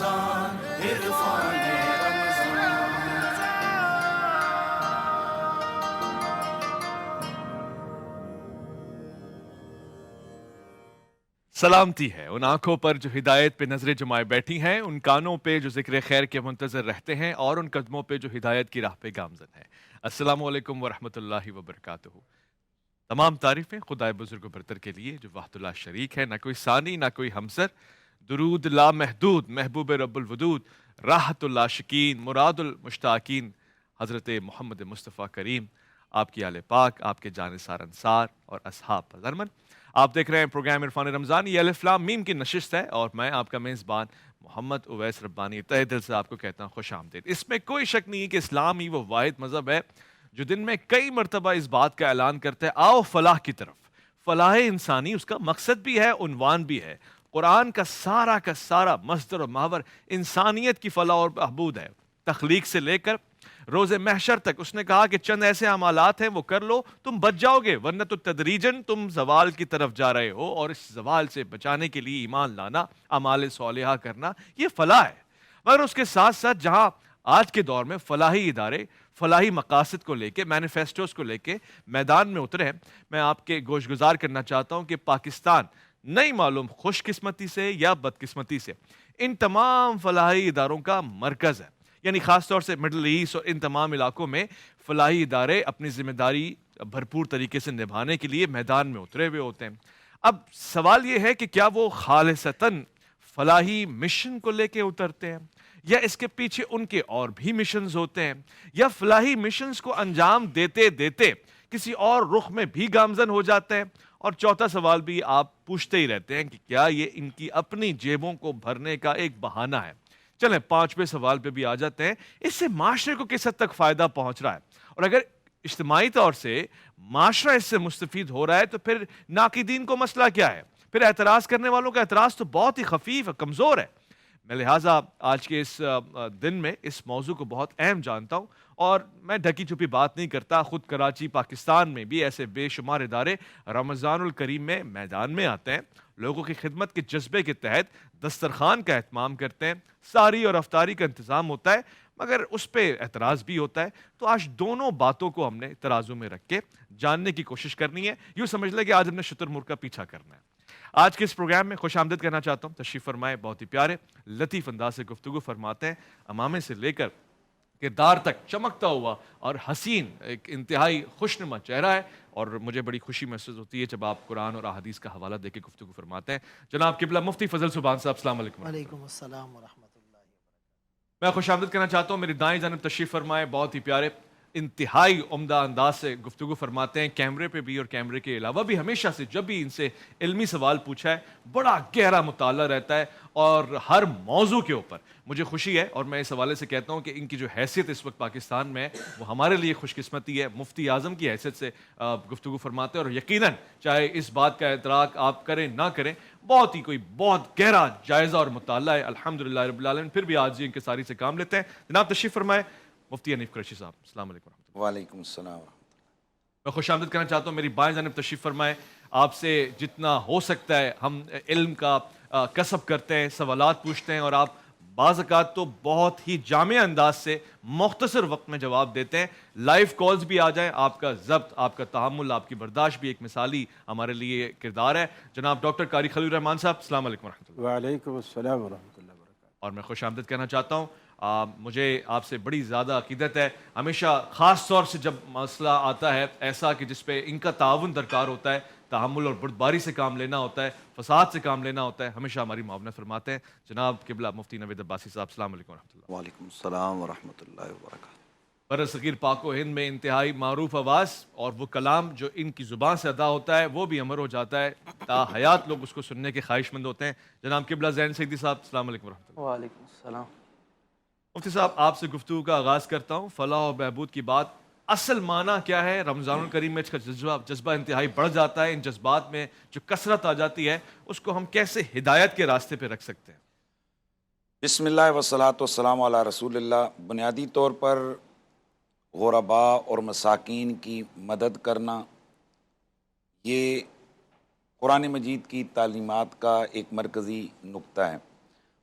رمضان عرفان رمضان۔ سلامتی ہے ان آنکھوں پر جو ہدایت پہ نظریں جمائے بیٹھی ہیں، ان کانوں پہ جو ذکر خیر کے منتظر رہتے ہیں، اور ان قدموں پہ جو ہدایت کی راہ پہ گامزن ہیں۔ السلام علیکم ورحمۃ اللہ وبرکاتہ۔ تمام تعریفیں خدائے بزرگ و برتر کے لیے جو وحدہ لا شریک ہے، نہ کوئی ثانی نہ کوئی ہمسر۔ درود لا محدود محبوب رب الودود، راحت العاشقین مراد المشتاقین، حضرت محمد مصطفیٰ کریم، آپ کی آل پاک، آپ کے جانثار انصار اور اصحاب پر ضرمن۔ آپ دیکھ رہے ہیں پروگرام عرفان رمضان، یہ الف لام میم کی نشست ہے، اور میں آپ کا میزبان محمد اویس ربانی تہہ دل سے آپ کو کہتا ہوں خوش آمدید۔ اس میں کوئی شک نہیں ہے کہ اسلام ہی وہ واحد مذہب ہے جو دن میں کئی مرتبہ اس بات کا اعلان کرتا ہے آؤ فلاح کی طرف۔ فلاح انسانی اس کا مقصد بھی ہے، عنوان بھی ہے۔ قرآن کا سارا مصدر و محور انسانیت کی فلاح اور بہبود ہے، تخلیق سے لے کر روز محشر تک۔ اس نے کہا کہ چند ایسے اعمالات ہیں وہ کر لو تم بچ جاؤ گے، ورنہ تو تدریجن تم زوال کی طرف جا رہے ہو، اور اس زوال سے بچانے کے لیے ایمان لانا، اعمال صالحہ کرنا، یہ فلاح ہے۔ مگر اس کے ساتھ ساتھ جہاں آج کے دور میں فلاحی ادارے فلاحی مقاصد کو لے کے، مینیفیسٹوز کو لے کے میدان میں اترے ہیں، میں آپ کے گوش گزار کرنا چاہتا ہوں کہ پاکستان نہیں معلوم خوش قسمتی سے یا بدقسمتی سے ان تمام فلاحی اداروں کا مرکز ہے۔ یعنی خاص طور سے مڈل ایسٹ اور ان تمام علاقوں میں فلاحی ادارے اپنی ذمہ داری بھرپور طریقے سے نبھانے کے لیے میدان میں اترے ہوئے ہوتے ہیں۔ اب سوال یہ ہے کہ کیا وہ خالصتاً فلاحی مشن کو لے کے اترتے ہیں، یا اس کے پیچھے ان کے اور بھی مشنز ہوتے ہیں، یا فلاحی مشنز کو انجام دیتے دیتے کسی اور رخ میں بھی گامزن ہو جاتے ہیں۔ اور چوتھا سوال بھی آپ پوچھتے ہی رہتے ہیں کہ کیا یہ ان کی اپنی جیبوں کو بھرنے کا ایک بہانہ ہے۔ چلیں پانچویں سوال پہ بھی آ جاتے ہیں، اس سے معاشرے کو کس حد تک فائدہ پہنچ رہا ہے، اور اگر اجتماعی طور سے معاشرہ اس سے مستفید ہو رہا ہے تو پھر ناقدین کو مسئلہ کیا ہے؟ پھر اعتراض کرنے والوں کا اعتراض تو بہت ہی خفیف ہے، کمزور ہے۔ میں لہٰذا آج کے اس دن میں اس موضوع کو بہت اہم جانتا ہوں، اور میں ڈھکی چھپی بات نہیں کرتا۔ خود کراچی پاکستان میں بھی ایسے بے شمار ادارے رمضان الکریم میں میدان میں آتے ہیں، لوگوں کی خدمت کے جذبے کے تحت دسترخوان کا اہتمام کرتے ہیں، ساری اور افطاری کا انتظام ہوتا ہے، مگر اس پہ اعتراض بھی ہوتا ہے۔ تو آج دونوں باتوں کو ہم نے ترازو میں رکھ کے جاننے کی کوشش کرنی ہے۔ یوں سمجھ لیں کہ آج ہم نے شتر مرغ کا پیچھا کرنا ہے۔ آج کے اس پروگرام میں خوش آمدید کرنا چاہتا ہوں، تشریف فرمائے، بہت ہی پیارے لطیف انداز سے گفتگو فرماتے ہیں، امامے سے لے کر کردار تک چمکتا ہوا اور حسین ایک انتہائی خوشنما چہرہ ہے، اور مجھے بڑی خوشی محسوس ہوتی ہے جب آپ قرآن اور احادیث کا حوالہ دے کے گفتگو فرماتے ہیں۔ جناب قبلہ مفتی فضل سبحان صاحب، السلام علیکم۔ وعلیکم السلام ورحمۃ اللہ وبرکاتہ۔ میں خوش آمدید کرنا چاہتا ہوں، میری دائیں جانب تشریف فرمائے، بہت ہی پیارے انتہائی عمدہ انداز سے گفتگو فرماتے ہیں، کیمرے پہ بھی اور کیمرے کے علاوہ بھی ہمیشہ سے جب بھی ان سے علمی سوال پوچھا ہے بڑا گہرا مطالعہ رہتا ہے، اور ہر موضوع کے اوپر مجھے خوشی ہے، اور میں اس حوالے سے کہتا ہوں کہ ان کی جو حیثیت اس وقت پاکستان میں ہے وہ ہمارے لیے خوش قسمتی ہے۔ مفتی اعظم کی حیثیت سے گفتگو فرماتے ہیں، اور یقیناً چاہے اس بات کا ادراک آپ کریں نہ کریں، بہت گہرا جائزہ اور مطالعہ ہے الحمدللہ رب العالمین۔ پھر بھی آج ان کے ساری سے کام لیتے ہیں۔ جناب تشریف فرمائے، مفتی حنیف قریشی صاحب، السلام علیکم ورحمۃ اللہ۔ وعلیکم السلام ورحمۃ اللہ۔ میں خوش آمدید کرنا چاہتا ہوں، میری بائیں جانب تشریف فرمائے، آپ سے جتنا ہو سکتا ہے ہم علم کا کسب کرتے ہیں، سوالات پوچھتے ہیں، اور آپ بعض اوقات تو بہت ہی جامع انداز سے مختصر وقت میں جواب دیتے ہیں۔ لائیو کالز بھی آ جائیں، آپ کا ضبط، آپ کا تحمل، آپ کی برداشت بھی ایک مثالی ہمارے لیے کردار ہے۔ جناب ڈاکٹر قاری خلیل الرحمان صاحب، السلام علیکم ورحمۃ اللہ۔ وعلیکم السلام ورحمۃ اللہ وبرکاتہ۔ اور میں خوش آمدید کہنا چاہتا ہوں، مجھے آپ سے بڑی زیادہ عقیدت ہے، ہمیشہ خاص طور سے جب مسئلہ آتا ہے ایسا کہ جس پہ ان کا تعاون درکار ہوتا ہے، تحمل اور بردباری سے کام لینا ہوتا ہے، فساد سے کام لینا ہوتا ہے، ہمیشہ ہماری معاونت فرماتے ہیں۔ جناب قبلہ مفتی نوید عباسی صاحب، السلام علیکم ورحمۃ اللہ۔ وعلیکم السلام ورحمۃ اللہ وبرکاتہ۔ برصغیر پاک و ہند میں انتہائی معروف آواز، اور وہ کلام جو ان کی زبان سے ادا ہوتا ہے وہ بھی امر ہو جاتا ہے، تا حیات لوگ اس کو سننے کے خواہش مند ہوتے ہیں۔ جناب قبلہ زین سیدی صاحب، السلام علیکم ورحمۃ اللہ۔ وعلیکم السلام۔ مفتی صاحب، آپ سے گفتگو کا آغاز کرتا ہوں، فلاح و بہبود کی بات اصل معنی کیا ہے؟ رمضان الکریم میں اس کا جذبہ انتہائی بڑھ جاتا ہے، ان جذبات میں جو کثرت آ جاتی ہے اس کو ہم کیسے ہدایت کے راستے پہ رکھ سکتے ہیں؟ بسم اللہ والصلاۃ والسلام علی رسول اللہ۔ بنیادی طور پر غرباء اور مساکین کی مدد کرنا یہ قرآن مجید کی تعلیمات کا ایک مرکزی نقطہ ہے،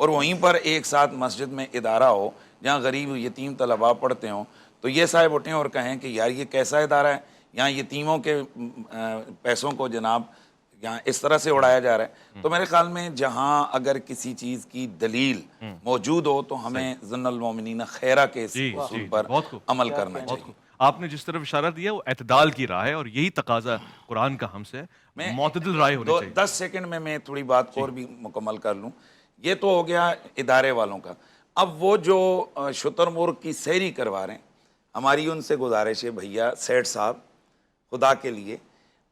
اور وہیں پر ایک ساتھ مسجد میں ادارہ ہو جہاں غریب یتیم طلباء پڑھتے ہوں، تو یہ صاحب اٹھیں اور کہیں کہ یار یہ کیسا ادارہ ہے، یہاں یتیموں کے پیسوں کو جناب یہاں اس طرح سے اڑایا جا رہا ہے. تو میرے خیال میں جہاں اگر کسی چیز کی دلیل موجود ہو تو ہمیں ظن المومنین خیرہ کے اس اصول پر عمل کرنا چاہیے. آپ نے جس طرف اشارہ دیا وہ اعتدال کی راہ ہے، اور یہی تقاضا قرآن کا ہم سے ہے، معتدل رائے ہونی چاہیے. 10 سیکنڈ میں تھوڑی بات اور بھی مکمل کر لوں. یہ تو ہو گیا ادارے والوں کا. اب وہ جو شتر مرغ کی سیری کروا رہے ہیں، ہماری ان سے گزارش ہے بھیا سیٹ صاحب، خدا کے لیے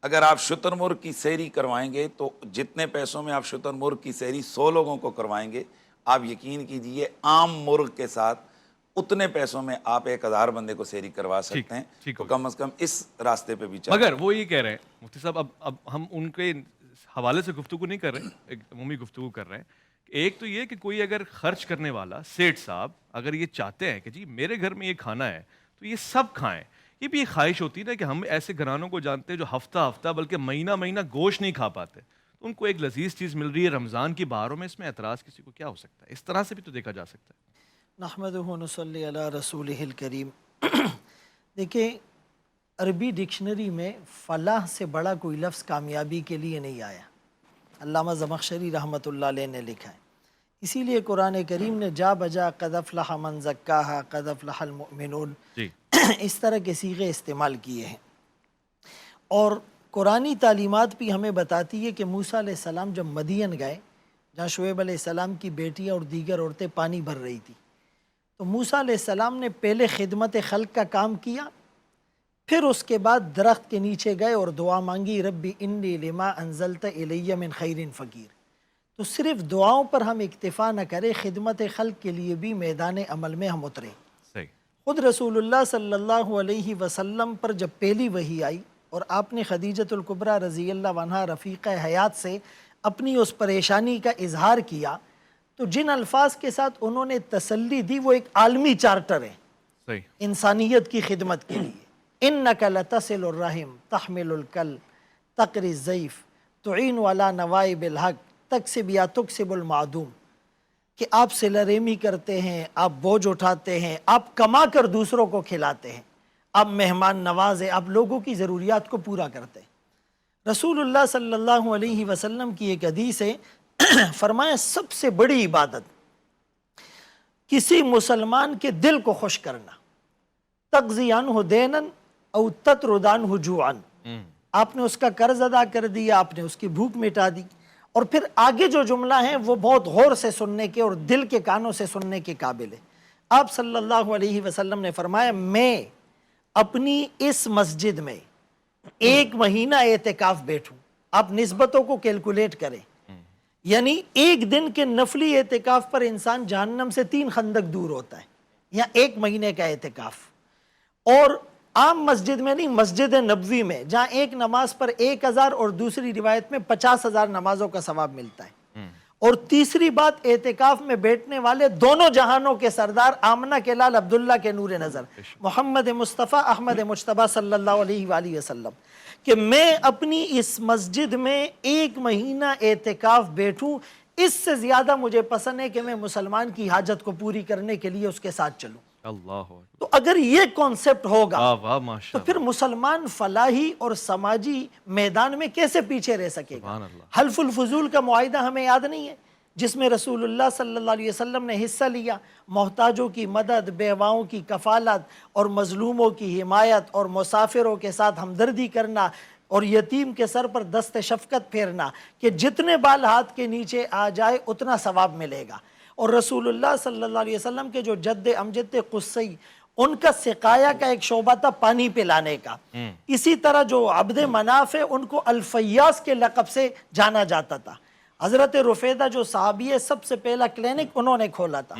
اگر آپ شتر مرغ کی سیری کروائیں گے تو جتنے پیسوں میں آپ شتر مرغ کی سیری 100 لوگوں کو کروائیں گے، آپ یقین کیجئے عام مرغ کے ساتھ اتنے پیسوں میں آپ 1000 بندے کو سیری کروا سکتے ہیں. تو کم از کم اس راستے پہ بھی چلیں. مگر وہ یہ کہہ رہے ہیں مفتی صاحب، اب ہم ان کے حوالے سے گفتگو نہیں کر رہے، ایک عمومی گفتگو کر رہے ہیں. ایک تو یہ کہ کوئی اگر خرچ کرنے والا سیٹ صاحب اگر یہ چاہتے ہیں کہ جی میرے گھر میں یہ کھانا ہے تو یہ سب کھائیں، یہ بھی ایک خواہش ہوتی ہے نا کہ ہم ایسے گھرانوں کو جانتے ہیں جو ہفتہ بلکہ مہینہ گوشت نہیں کھا پاتے، تو ان کو ایک لذیذ چیز مل رہی ہے رمضان کی بہاروں میں، اس میں اعتراض کسی کو کیا ہو سکتا ہے؟ اس طرح سے بھی تو دیکھا جا سکتا ہے. نحمدہ و نصلی علی رسولہ الکریم. دیکھیں عربی ڈکشنری میں فلاح سے بڑا کوئی لفظ کامیابی کے لیے نہیں آیا. علامہ زمخشری رحمۃ اللہ علیہ نے لکھا ہے. اسی لیے قرآن کریم نے جا بجا قد افلح من زکاہا قد افلح المؤمنون اس طرح کے صیغے استعمال کیے ہیں. اور قرآنی تعلیمات بھی ہمیں بتاتی ہے کہ موسیٰ علیہ السلام جب مدین گئے جہاں شعیب علیہ السلام کی بیٹیاں اور دیگر عورتیں پانی بھر رہی تھی، تو موسیٰ علیہ السلام نے پہلے خدمت خلق کا کام کیا، پھر اس کے بعد درخت کے نیچے گئے اور دعا مانگی ربی انی لما انزلت الی من خیر فقیر. تو صرف دعاؤں پر ہم اکتفا نہ کریں، خدمت خلق کے لیے بھی میدان عمل میں ہم اتریں. خود رسول اللہ صلی اللہ علیہ وسلم پر جب پہلی وحی آئی اور آپ نے خدیجۃ الکبریٰ رضی اللہ عنہا رفیقہ حیات سے اپنی اس پریشانی کا اظہار کیا، تو جن الفاظ کے ساتھ انہوں نے تسلی دی وہ ایک عالمی چارٹر ہے انسانیت کی خدمت کے لیے. انک لتصل الرحم تحمل الکل تقری الضیف تعین علی نوائب الحق تکسب یا تکسب المعدوم، کہ آپ صلہ رحمی کرتے ہیں، آپ بوجھ اٹھاتے ہیں، آپ کما کر دوسروں کو کھلاتے ہیں، آپ مہمان نواز ہیں، آپ لوگوں کی ضروریات کو پورا کرتے ہیں. رسول اللہ صلی اللہ علیہ وسلم کی ایک حدیث ہے، فرمایا سب سے بڑی عبادت کسی مسلمان کے دل کو خوش کرنا، تقضی عنہ دینا او تطرد عنہ جوعا. آپ نے اس کا قرض ادا کر دیا، آپ نے اس کی بھوک مٹا دی. اور پھر آگے جو جملہ ہیں وہ بہت غور سے سننے کے اور دل کے کانوں سے سننے کے قابل ہے. آپ صلی اللہ علیہ وسلم نے فرمایا میں اپنی اس مسجد میں 1 مہینہ اعتکاف بیٹھوں. آپ نسبتوں کو کیلکولیٹ کریں، یعنی ایک دن کے نفلی اعتکاف پر انسان جہنم سے 3 خندق دور ہوتا ہے، یا 1 مہینے کا اعتکاف. اور عام مسجد میں نہیں، مسجد نبوی میں جہاں ایک نماز پر 1000 اور دوسری روایت میں 50,000 نمازوں کا ثواب ملتا ہے. اور تیسری بات، اعتکاف میں بیٹھنے والے دونوں جہانوں کے سردار آمنہ کے لال عبداللہ کے نور نظر محمد مصطفیٰ احمد مجتبیٰ صلی اللہ علیہ وآلہ وسلم، کہ میں اپنی اس مسجد میں 1 مہینہ اعتکاف بیٹھوں، اس سے زیادہ مجھے پسند ہے کہ میں مسلمان کی حاجت کو پوری کرنے کے لیے اس کے ساتھ چلوں. اللہ. تو اگر یہ کانسیپٹ ہوگا تو پھر مسلمان فلاحی اور سماجی میدان میں کیسے پیچھے رہ سکے گا؟ حلف الفضول کا معاہدہ ہمیں یاد نہیں ہے جس میں رسول اللہ صلی اللہ علیہ وسلم نے حصہ لیا، محتاجوں کی مدد، بیواؤں کی کفالت اور مظلوموں کی حمایت اور مسافروں کے ساتھ ہمدردی کرنا اور یتیم کے سر پر دست شفقت پھیرنا، کہ جتنے بال ہاتھ کے نیچے آ جائے اتنا ثواب ملے گا. اور رسول اللہ صلی اللہ علیہ وسلم کے جو جد امجد قصی، ان کا سقایا کا ایک شعبہ تھا پانی پلانے کا. اسی طرح جو عبد مناف ہے ان کو الفیاس کے لقب سے جانا جاتا تھا. حضرت رفیدہ جو صحابی ہے، سب سے پہلا کلینک انہوں نے کھولا تھا.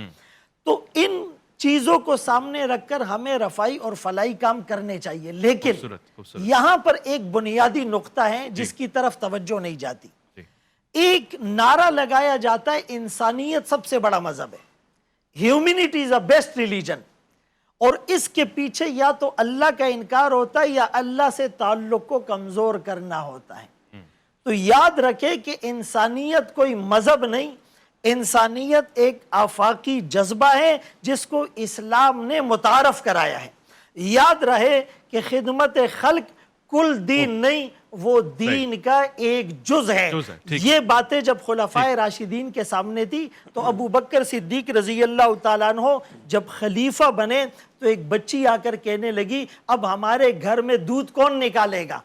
تو ان چیزوں کو سامنے رکھ کر ہمیں رفائی اور فلاحی کام کرنے چاہیے، لیکن یہاں پر ایک بنیادی نقطہ ہے جس کی طرف توجہ نہیں جاتی. ایک نعرہ لگایا جاتا ہے انسانیت سب سے بڑا مذہب ہے، humanity is a best religion, اور اس کے پیچھے یا تو اللہ کا انکار ہوتا ہے یا اللہ سے تعلق کو کمزور کرنا ہوتا ہے. تو یاد رکھے کہ انسانیت کوئی مذہب نہیں، انسانیت ایک آفاقی جذبہ ہے جس کو اسلام نے متعارف کرایا ہے. یاد رہے کہ خدمت خلق کل دین نہیں، وہ دین کا ایک جز ہے. یہ باتیں جب خلفائے راشدین کے سامنے تھی تو ابو بکر صدیق رضی اللہ تعالیٰ عنہ جب خلیفہ بنے تو ایک بچی آ کر کہنے لگی اب ہمارے گھر میں دودھ کون نکالے گا؟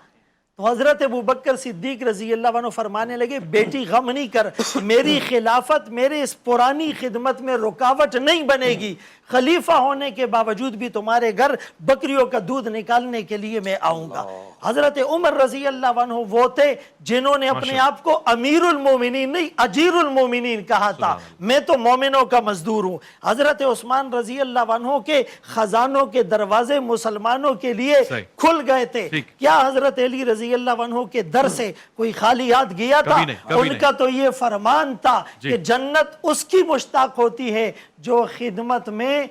تو حضرت ابو بکر صدیق رضی اللہ عنہ فرمانے لگے بیٹی غم نہیں کر، میری خلافت میرے اس پرانی خدمت میں رکاوٹ نہیں بنے گی، خلیفہ ہونے کے باوجود بھی تمہارے گھر بکریوں کا دودھ نکالنے کے لیے میں آؤں گا. حضرت عمر رضی اللہ عنہ وہ تھے جنہوں نے اپنے آپ کو امیر المومنین نہیں اجیر المومنین کہا تھا، میں تو مومنوں کا مزدور ہوں. حضرت عثمان رضی اللہ عنہ کے خزانوں کے دروازے مسلمانوں کے لیے کھل گئے تھے. کیا حضرت علی رضی اللہ عنہ کے در سے کوئی خالی ہاتھ گیا تھا؟ ان کا تو یہ فرمان تھا کہ جنت اس کی مشتاق ہوتی ہے جو خدمت میں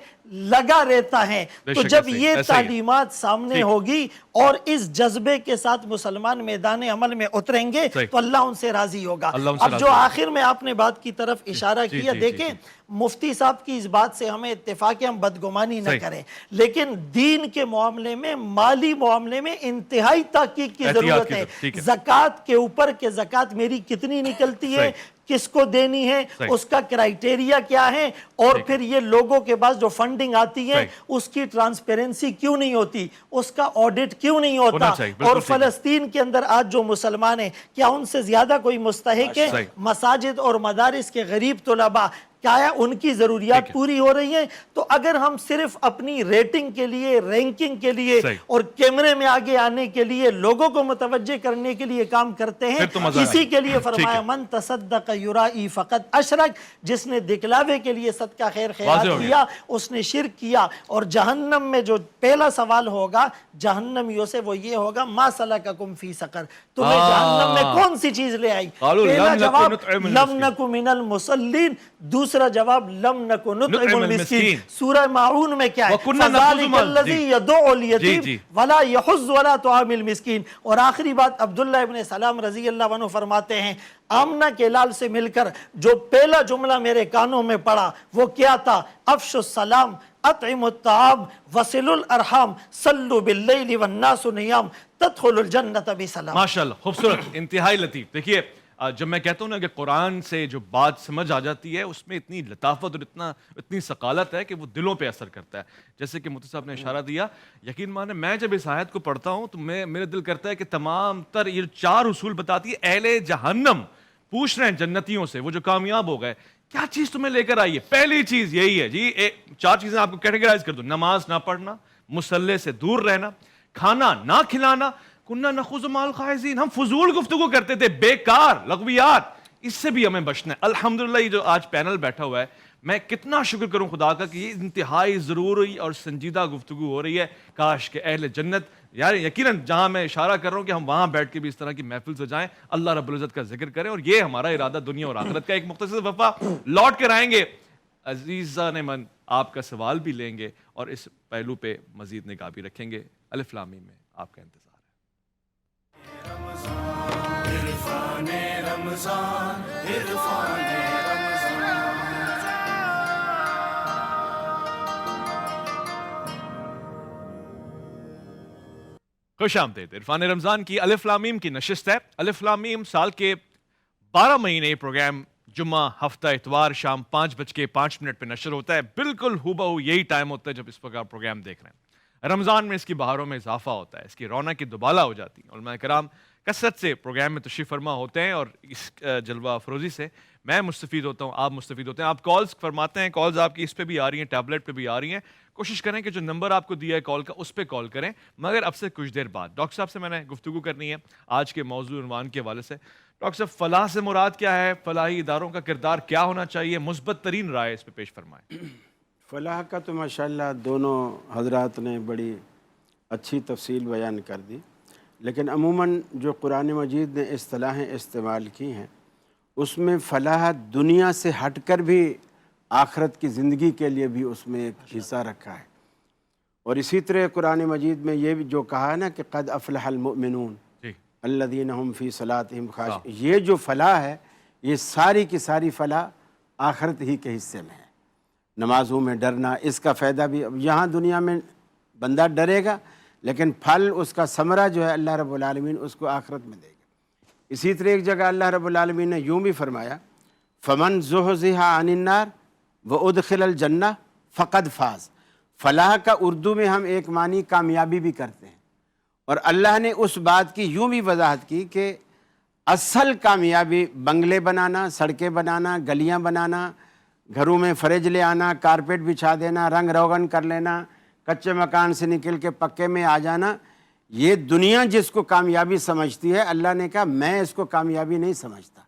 لگا رہتا ہے. تو جب یہ تعلیمات سامنے ہوگی اور اس جذبے کے ساتھ مسلمان میدان عمل میں اتریں گے تو اللہ ان سے راضی ہوگا. اب جو آخر میں آپ نے بات کی طرف اشارہ کیا، دیکھیں مفتی صاحب کی اس بات سے ہمیں اتفاق ہے، ہم بدگمانی نہ کریں، لیکن دین کے معاملے میں مالی معاملے میں انتہائی تحقیق کی ضرورت ہے. زکوٰۃ کے اوپر کہ زکوٰۃ میری کتنی نکلتی ہے، کس کو دینی ہے، اس کا کرائیٹیریا کیا ہے، اور پھر یہ لوگوں کے پاس جو فنڈنگ آتی ہے اس کی ٹرانسپیرنسی کیوں نہیں ہوتی، اس کا آڈٹ کیوں نہیں ہوتا، اور فلسطین کے اندر آج جو مسلمان ہیں کیا ان سے زیادہ کوئی مستحق ہے؟ مساجد اور مدارس کے غریب طلباء کیا ان کی ضروریات پوری ہو رہی ہیں؟ تو اگر ہم صرف اپنی ریٹنگ کے لیے، رینکنگ کے لیے اور کیمرے میں آگے آنے کے لیے، لوگوں کو متوجہ کرنے کے لیے کام کرتے ہیں، اسی کے لیے فرمایا من تصدق یرائی فقط اشرک، جس نے دکھلاوے کے لیے صدقہ خیر خیرات کیا اس نے شرک کیا. اور جہنم میں جو پہلا سوال ہوگا جہنمیوں سے وہ یہ ہوگا ما سلککم فی سقر، تمہیں جہنم میں کون سی چیز لے آئی؟ پہلا جواب لم نک من المصلین، دوسرا جواب لم نکو نطعم المسکین. سورہ معون میں کیا ہے؟ فذالک الذی یدعو الیتیم ولا یحض ولا طعام المسکین. اور آخری بات عبداللہ ابن سلام رضی اللہ عنہ فرماتے ہیں آمنہ کے لال سے مل کر جو پہلا جملہ میرے کانوں میں پڑا وہ کیا تھا؟ افشوا السلام، اطعموا الطعام، وصلوا الارحام، صلوا باللیل والناس نیام، تدخلوا الجنۃ بسلام. ماشاءاللہ، خوبصورت، انتہائی لطیف. دیکھیے جب میں کہتا ہوں نا کہ قرآن سے جو بات سمجھ آ جاتی ہے اس میں اتنی لطافت اور اتنی ثقالت ہے کہ وہ دلوں پہ اثر کرتا ہے. جیسے کہ مفتی صاحب نے اشارہ دیا، یقین مانے میں جب اس آیت کو پڑھتا ہوں تو میرے دل کرتا ہے کہ تمام تر یہ 4 اصول بتاتی ہے. اہل جہنم پوچھ رہے ہیں جنتیوں سے، وہ جو کامیاب ہو گئے، کیا چیز تمہیں لے کر آئی ہے؟ پہلی چیز یہی ہے جی، 4 چیزیں آپ کو کیٹیگرائز کر دو: نماز نہ پڑھنا، مصلی سے دور رہنا، کھانا نہ کھلانا، کننا نخوض مع الخائضین، ہم فضول گفتگو کرتے تھے، بیکار لغویات، اس سے بھی ہمیں بچنا ہے. الحمدللہ یہ جو آج پینل بیٹھا ہوا ہے، میں کتنا شکر کروں خدا کا کہ یہ انتہائی ضروری اور سنجیدہ گفتگو ہو رہی ہے. کاش کہ اہل جنت، یار یقیناً جہاں میں اشارہ کر رہا ہوں کہ ہم وہاں بیٹھ کے بھی اس طرح کی محفل سے جائیں، اللہ رب العزت کا ذکر کریں، اور یہ ہمارا ارادہ دنیا اور آخرت کا. ایک مختصر وفا لوٹ کر آئیں گے، عزیزان من آپ کا سوال بھی لیں گے اور اس پہلو پہ مزید نگاہ بھی رکھیں گے. الف لام میم میں آپ کا انتظار. عرفان رمضان، عرفان رمضان. خوش آمدید. عرفان رمضان کی الف لام میم کی نشست ہے. الف لام میم سال کے 12 مہینے پروگرام جمعہ، ہفتہ اتوار شام 5:05 پہ نشر ہوتا ہے. بالکل ہو یہی ٹائم ہوتا ہے جب اس وقت آپ پروگرام دیکھ رہے ہیں. رمضان میں اس کی بہاروں میں اضافہ ہوتا ہے، اس کی رونق کی دوبالا ہو جاتی ہے. علماء کرام کثرت سے پروگرام میں تشریف فرما ہوتے ہیں اور اس جلوہ افروزی سے میں مستفید ہوتا ہوں، آپ مستفید ہوتے ہیں. آپ کالز فرماتے ہیں، کالز آپ کی اس پہ بھی آ رہی ہیں، ٹیبلٹ پہ بھی آ رہی ہیں. کوشش کریں کہ جو نمبر آپ کو دیا ہے کال کا اس پہ کال کریں، مگر اب سے کچھ دیر بعد ڈاکٹر صاحب سے میں نے گفتگو کرنی ہے آج کے موضوع عنوان کے حوالے سے. ڈاکٹر صاحب، فلاح سے مراد کیا ہے؟ فلاحی اداروں کا کردار کیا ہونا چاہیے؟ مثبت ترین رائے اس پہ پیش فرمائیں. فلاح کا تو ماشاءاللہ دونوں حضرات نے بڑی اچھی تفصیل بیان کر دی، لیکن عموماً جو قرآن مجید نے اصطلاحیں استعمال کی ہیں اس میں فلاح دنیا سے ہٹ کر بھی آخرت کی زندگی کے لیے بھی اس میں ایک حصہ رکھا ہے. اور اسی طرح قرآن مجید میں یہ بھی جو کہا ہے نا کہ قد افلح المؤمنون الذین هم فی صلاتہم خاشعون، یہ جو فلاح ہے یہ ساری کی ساری فلاح آخرت ہی کے حصے میں ہے۔ نمازوں میں ڈرنا، اس کا فائدہ بھی اب یہاں دنیا میں بندہ ڈرے گا، لیکن پھل اس کا ثمرہ جو ہے اللہ رب العالمین اس کو آخرت میں دے گا۔ اسی طرح ایک جگہ اللہ رب العالمین نے یوں بھی فرمایا فمن زحزح عن النار وادخل الجنہ فقد فاز۔ فلاح کا اردو میں ہم ایک معنی کامیابی بھی کرتے ہیں، اور اللہ نے اس بات کی یوں بھی وضاحت کی کہ اصل کامیابی بنگلے بنانا، سڑکیں بنانا، گلیاں بنانا، گھروں میں فریج لے آنا، کارپیٹ بچھا دینا، رنگ روغن کر لینا، کچے مکان سے نکل کے پکے میں آ جانا، یہ دنیا جس کو کامیابی سمجھتی ہے، اللہ نے کہا میں اس کو کامیابی نہیں سمجھتا۔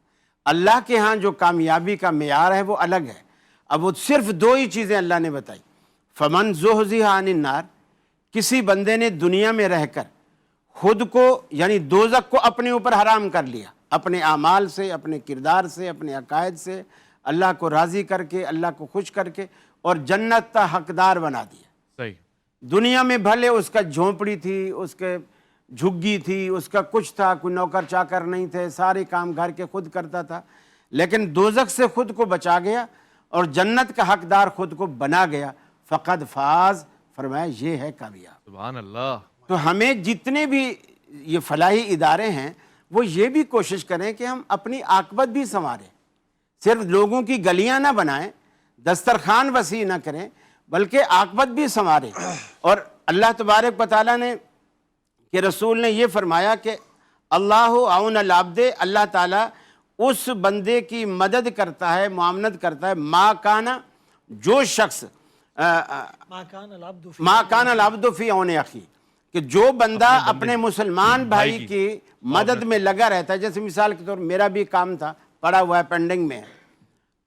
اللہ کے ہاں جو کامیابی کا معیار ہے وہ الگ ہے۔ اب وہ صرف دو ہی چیزیں اللہ نے بتائی، فمن زحزح عن النار، کسی بندے نے دنیا میں رہ کر خود کو یعنی دوزخ کو اپنے اوپر حرام کر لیا، اپنے اعمال سے، اپنے کردار سے، اپنے عقائد سے، اللہ کو راضی کر کے، اللہ کو خوش کر کے، اور جنت کا حقدار بنا دیا۔ صحیح۔ دنیا میں بھلے اس کا جھونپڑی تھی، اس کے جھگی تھی، اس کا کچھ تھا، کوئی نوکر چاکر نہیں تھے، سارے کام گھر کے خود کرتا تھا، لیکن دوزخ سے خود کو بچا گیا اور جنت کا حقدار خود کو بنا گیا، فقد فاز، فرمایا یہ ہے کامیاب۔ سبحان اللہ۔ تو ہمیں جتنے بھی یہ فلاحی ادارے ہیں وہ یہ بھی کوشش کریں کہ ہم اپنی عاقبت بھی سنواریں، صرف لوگوں کی گلیاں نہ بنائیں، دسترخوان وسیع نہ کریں، بلکہ عاقبت بھی سنواریں۔ اور اللہ تبارک و تعالیٰ نے کہ رسول نے یہ فرمایا کہ اللہ عون العبد، اللہ تعالیٰ اس بندے کی مدد کرتا ہے، معاونت کرتا ہے، ما کانا، جو شخص ما کان العبد فی عون اخی، کہ جو بندہ اپنے مسلمان بھائی کی مدد میں لگا رہتا ہے۔ جیسے مثال کے طور میرا بھی کام تھا، پڑا ہوا ہے، پینڈنگ میں ہے،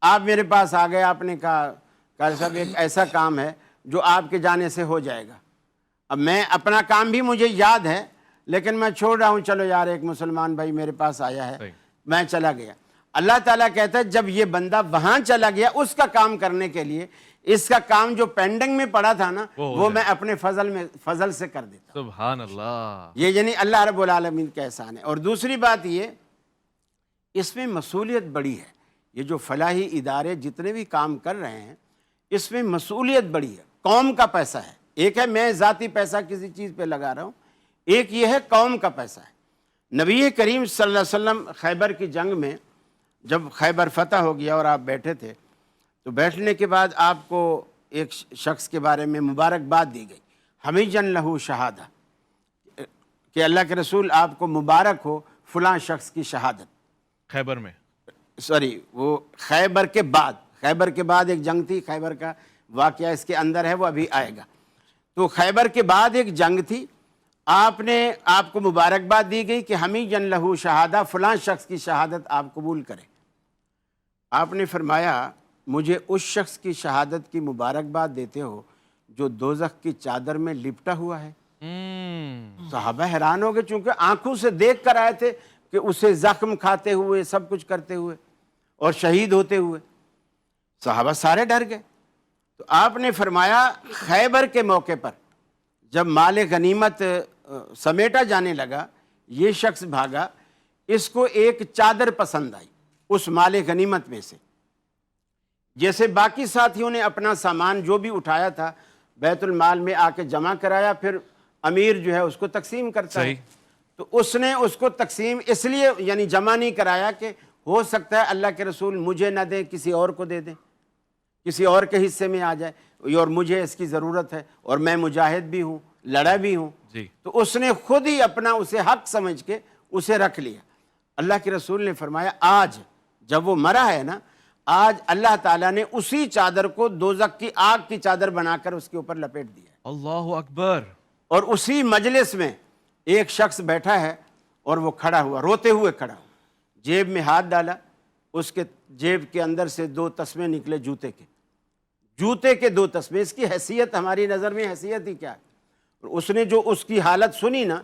آپ میرے پاس آ گئے، آپ نے کہا قاری صاحب ایک ایسا کام ہے جو آپ کے جانے سے ہو جائے گا۔ اب میں اپنا کام بھی مجھے یاد ہے، لیکن میں چھوڑ رہا ہوں، چلو یار ایک مسلمان بھائی میرے پاس آیا ہے، میں چلا گیا۔ اللہ تعالیٰ کہتا ہے جب یہ بندہ وہاں چلا گیا اس کا کام کرنے کے لیے، اس کا کام جو پینڈنگ میں پڑا تھا نا وہ میں اپنے فضل سے کر دیتا۔ سبحان اللہ۔ یہ یعنی اللہ رب العالمین کا احسان ہے۔ اور دوسری بات یہ، اس میں مسئولیت بڑی ہے۔ یہ جو فلاحی ادارے جتنے بھی کام کر رہے ہیں اس میں مسئولیت بڑی ہے، قوم کا پیسہ ہے۔ ایک ہے میں ذاتی پیسہ کسی چیز پہ لگا رہا ہوں، ایک یہ ہے قوم کا پیسہ ہے۔ نبی کریم صلی اللہ علیہ وسلم خیبر کی جنگ میں جب خیبر فتح ہو گیا اور آپ بیٹھے تھے تو بیٹھنے کے بعد آپ کو ایک شخص کے بارے میں مبارکباد دی گئی، حمیجن لہو شہادہ، کہ اللہ کے رسول آپ کو مبارک ہو فلاں شخص کی شہادت۔ خیبر میں، سوری وہ خیبر کے بعد ایک جنگ تھی، خیبر کا واقعہ اس کے اندر ہے، وہ ابھی آئے گا۔ تو خیبر کے بعد ایک جنگ تھی، آپ کو مبارکباد دی گئی کہ حمیجن لہو شہادہ، فلاں شخص کی شہادت آپ قبول کریں۔ آپ نے فرمایا مجھے اس شخص کی شہادت کی مبارکباد دیتے ہو جو دوزخ کی چادر میں لپٹا ہوا ہے۔ صحابہ حیران ہو گئے، چونکہ آنکھوں سے دیکھ کر آئے تھے کہ اسے زخم کھاتے ہوئے، سب کچھ کرتے ہوئے اور شہید ہوتے ہوئے، صحابہ سارے ڈر گئے۔ تو آپ نے فرمایا خیبر کے موقع پر جب مال غنیمت سمیٹا جانے لگا، یہ شخص بھاگا، اس کو ایک چادر پسند آئی اس مال غنیمت میں سے۔ جیسے باقی ساتھیوں نے اپنا سامان جو بھی اٹھایا تھا بیت المال میں آ کے جمع کرایا، پھر امیر جو ہے اس کو تقسیم کرتا ہے، تو اس نے اس کو تقسیم اس لیے یعنی جمع نہیں کرایا کہ ہو سکتا ہے اللہ کے رسول مجھے نہ دیں، کسی اور کو دے دیں، کسی اور کے حصے میں آ جائے، اور مجھے اس کی ضرورت ہے اور میں مجاہد بھی ہوں، لڑا بھی ہوں، تو اس نے خود ہی اپنا اسے حق سمجھ کے اسے رکھ لیا۔ اللہ کے رسول نے فرمایا آج جب وہ مرا ہے نا، آج اللہ تعالیٰ نے اسی چادر کو دوزخ کی آگ کی چادر بنا کر اس کے اوپر لپیٹ دیا۔ اللہ اکبر۔ اور اسی مجلس میں ایک شخص بیٹھا ہے اور وہ کھڑا ہوا، روتے ہوئے کھڑا ہوا، جیب میں ہاتھ ڈالا، اس کے جیب کے اندر سے 2 تسمے نکلے جوتے کے 2 تسمے۔ اس کی حیثیت ہماری نظر میں حیثیت ہی کیا ہے؟ اس نے جو اس کی حالت سنی نا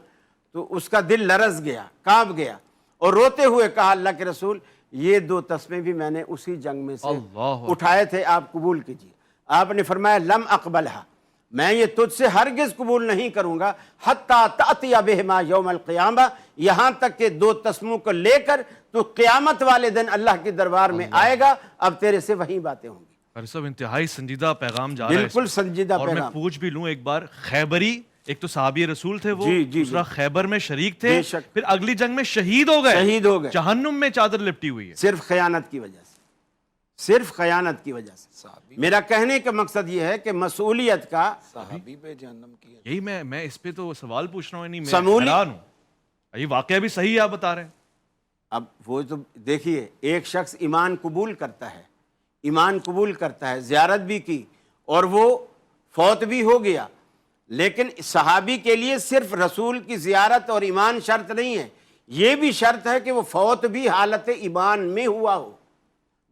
تو اس کا دل لرز گیا، کانپ گیا، اور روتے ہوئے کہا اللہ کے رسول یہ 2 تسمے بھی میں نے اسی جنگ میں سے اٹھائے تھے، آپ قبول کیجیے۔ آپ نے فرمایا لم اقبلها، میں یہ تجھ سے ہرگز قبول نہیں کروں گا حتیٰ تأتی بہما یوم القیامہ، یہاں تک کہ دو تسموں کو لے کر تو قیامت والے دن اللہ کے دربار میں آئے گا، اب تیرے سے وہی باتیں ہوں گی۔ قاری صاحب انتہائی سنجیدہ پیغام جا رہا ہے، بالکل سنجیدہ اور میں پیغام۔ پوچھ بھی لوں ایک بار، خیبری ایک تو صحابی رسول تھے وہ، جی، دوسرا خیبر میں شریک تھے، بے شک۔ پھر اگلی جنگ میں شہید ہو گئے، شہید ہو گئے، جہنم میں چادر لپٹی ہوئی ہے۔ صرف خیانت کی وجہ سے، صرف خیانت کی وجہ سے۔ میرا کہنے کا مقصد یہ ہے کہ مسئولیت کا صحابی پہ جہنم کی یہی میں اس پہ تو سوال پوچھ رہا ہوں، نہیں میں سمولی- حیران ہوں، یہ واقعہ بھی صحیح ہے آپ بتا رہے ہیں۔ اب وہ تو دیکھیے، ایک شخص ایمان قبول کرتا ہے، ایمان قبول کرتا ہے، زیارت بھی کی اور وہ فوت بھی ہو گیا، لیکن صحابی کے لیے صرف رسول کی زیارت اور ایمان شرط نہیں ہے، یہ بھی شرط ہے کہ وہ فوت بھی حالت ایمان میں ہوا ہو۔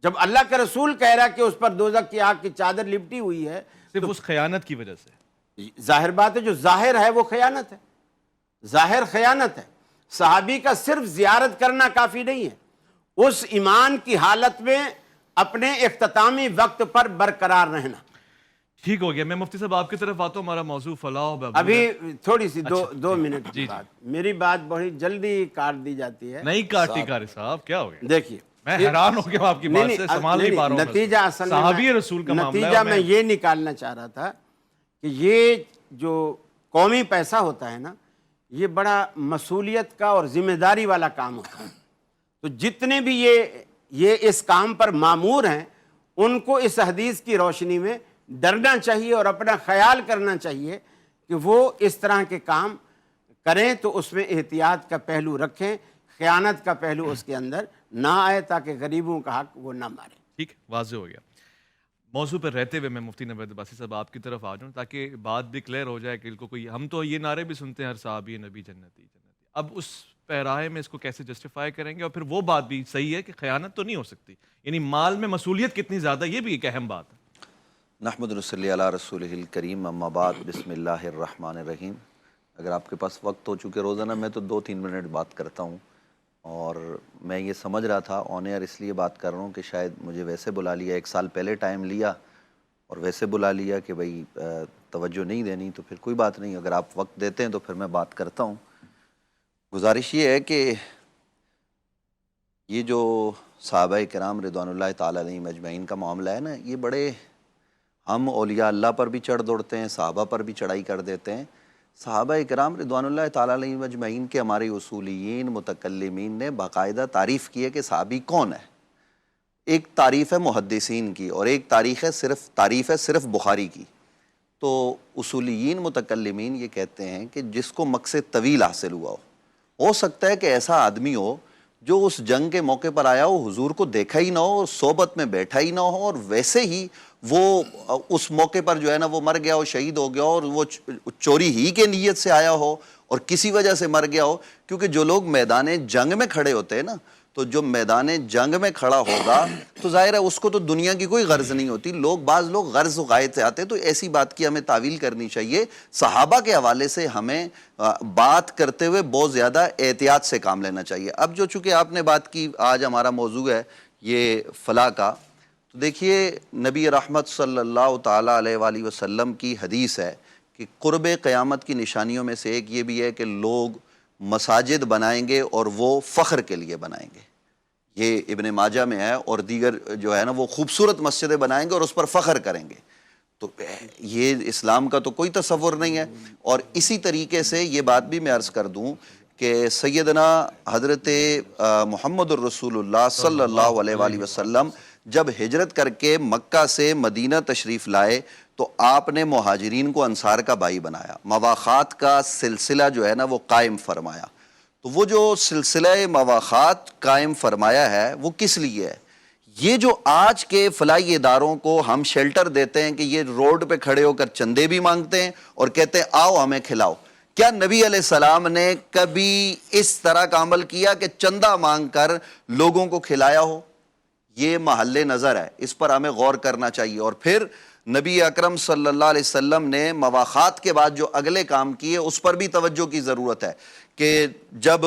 جب اللہ کا رسول کہہ رہا کہ اس پر دوزخ کی آگ کی چادر لپٹی ہوئی ہے، صرف اس خیانت کی وجہ سے۔ ظاہر بات ہے جو ظاہر ہے وہ خیانت ہے، ظاہر خیانت ہے۔ صحابی کا صرف زیارت کرنا کافی نہیں ہے، اس ایمان کی حالت میں اپنے اختتامی وقت پر برقرار رہنا۔ ٹھیک ہو گیا، میں مفتی صاحب آپ کی طرف آتا ہوں، ہمارا موضوع فلاح و بہبود ابھی ہے۔ تھوڑی سی دو منٹ کی جی۔ بات، میری بات بڑی جلدی کاٹ دی جاتی ہے۔ نہیں کاٹی قاری صاحب، کیا ہو گیا؟ دیکھیے میں حیران ہو گیا آپ کی بات سے، سنبھال نہیں پا رہا ہوں۔ نتیجہ اصل میں صحابی رسول کا معاملہ ہے، نتیجہ اور میں یہ نکالنا چاہ رہا تھا کہ یہ جو قومی پیسہ ہوتا ہے نا، یہ بڑا مسئولیت کا اور ذمہ داری والا کام ہوتا ہے۔ تو جتنے بھی یہ اس کام پر مامور ہیں، ان کو اس حدیث کی روشنی میں ڈرنا چاہیے اور اپنا خیال کرنا چاہیے کہ وہ اس طرح کے کام کریں تو اس میں احتیاط کا پہلو رکھیں، خیانت کا پہلو اس کے اندر نہ آئے، تاکہ غریبوں کا حق وہ نہ مارے۔ ٹھیک، واضح ہو گیا۔ موضوع پر رہتے ہوئے میں مفتی نوید عباسی صاحب آپ کی طرف آ جاؤں تاکہ بات بھی کلیئر ہو جائے کہ کوئی، ہم تو یہ نعرے بھی سنتے ہیں ہر صحابی نبی جنتی جنتی، اب اس پیراہے میں اس کو کیسے جسٹیفائی کریں گے؟ اور پھر وہ بات بھی صحیح ہے کہ خیانت تو نہیں ہو سکتی، یعنی مال میں مسئولیت کتنی زیادہ، یہ بھی ایک اہم بات ہے۔ نحمد رسول علی رسولہ الکریم، اما بعد، بسم اللہ الرحمن الرحیم۔ اگر آپ کے پاس وقت ہو، چونکہ روزانہ میں تو 2-3 منٹ بات کرتا ہوں، اور میں یہ سمجھ رہا تھا آن ایئر اس لیے بات کر رہا ہوں کہ شاید مجھے ویسے بلا لیا، 1 سال پہلے ٹائم لیا اور ویسے بلا لیا کہ بھئی توجہ نہیں دینی، تو پھر کوئی بات نہیں، اگر آپ وقت دیتے ہیں تو پھر میں بات کرتا ہوں۔ گزارش یہ ہے کہ یہ جو صحابہ کرام رضوان اللہ تعالیٰ علیہم اجمعین کا معاملہ ہے نا، یہ بڑے، ہم اولیاء اللہ پر بھی چڑھ دوڑتے ہیں، صحابہ پر بھی چڑھائی کر دیتے ہیں۔ صحابہ کرام رضوان اللہ تعالیٰ علیہم اجمعین کے ہمارے اصولیین متکلمین نے باقاعدہ تعریف کی ہے کہ صحابی کون ہے۔ ایک تعریف ہے محدثین کی اور ایک تعریف ہے صرف بخاری کی۔ تو اصولیین متکلمین یہ کہتے ہیں کہ جس کو مقصد طویل حاصل ہو سکتا ہے کہ ایسا آدمی ہو جو اس جنگ کے موقع پر آیا ہو، حضور کو دیکھا ہی نہ ہو، صحبت میں بیٹھا ہی نہ ہو، اور ویسے ہی وہ اس موقع پر جو ہے نا وہ مر گیا ہو، شہید ہو گیا ہو، اور وہ چوری ہی کے نیت سے آیا ہو اور کسی وجہ سے مر گیا ہو۔ کیونکہ جو لوگ میدان جنگ میں کھڑے ہوتے ہیں نا، تو جو میدان جنگ میں کھڑا ہوگا تو ظاہر ہے اس کو تو دنیا کی کوئی غرض نہیں ہوتی، بعض لوگ غرض و غایت سے آتے ہیں، تو ایسی بات کی ہمیں تعویل کرنی چاہیے۔ صحابہ کے حوالے سے ہمیں بات کرتے ہوئے بہت زیادہ احتیاط سے کام لینا چاہیے۔ اب جو چونکہ آپ نے بات کی، آج ہمارا موضوع ہے یہ فلاح کا، تو دیکھیے نبی رحمت صلی اللہ تعالیٰ علیہ وآلہ وسلم کی حدیث ہے کہ قرب قیامت کی نشانیوں میں سے ایک یہ بھی ہے کہ لوگ مساجد بنائیں گے اور وہ فخر کے لیے بنائیں گے۔ یہ ابن ماجہ میں ہے، اور دیگر جو ہے نا وہ خوبصورت مسجدیں بنائیں گے اور اس پر فخر کریں گے۔ تو یہ اسلام کا تو کوئی تصور نہیں ہے۔ اور اسی طریقے سے یہ بات بھی میں عرض کر دوں کہ سیدنا حضرت محمد الرسول اللہ صلی اللہ علیہ وآلہ وسلم جب ہجرت کر کے مکہ سے مدینہ تشریف لائے تو آپ نے مہاجرین کو انصار کا بھائی بنایا، مواخات کا سلسلہ جو ہے نا وہ قائم فرمایا۔ تو وہ جو سلسلہ مواخات قائم فرمایا ہے وہ کس لیے ہے؟ یہ جو آج کے فلاحی اداروں کو ہم شیلٹر دیتے ہیں کہ یہ روڈ پہ کھڑے ہو کر چندے بھی مانگتے ہیں اور کہتے ہیں آؤ ہمیں کھلاؤ، کیا نبی علیہ السلام نے کبھی اس طرح کا عمل کیا کہ چندہ مانگ کر لوگوں کو کھلایا ہو؟ یہ محل نظر ہے، اس پر ہمیں غور کرنا چاہیے۔ اور پھر نبی اکرم صلی اللہ علیہ وسلم نے مواخات کے بعد جو اگلے کام کیے اس پر بھی توجہ کی ضرورت ہے کہ جب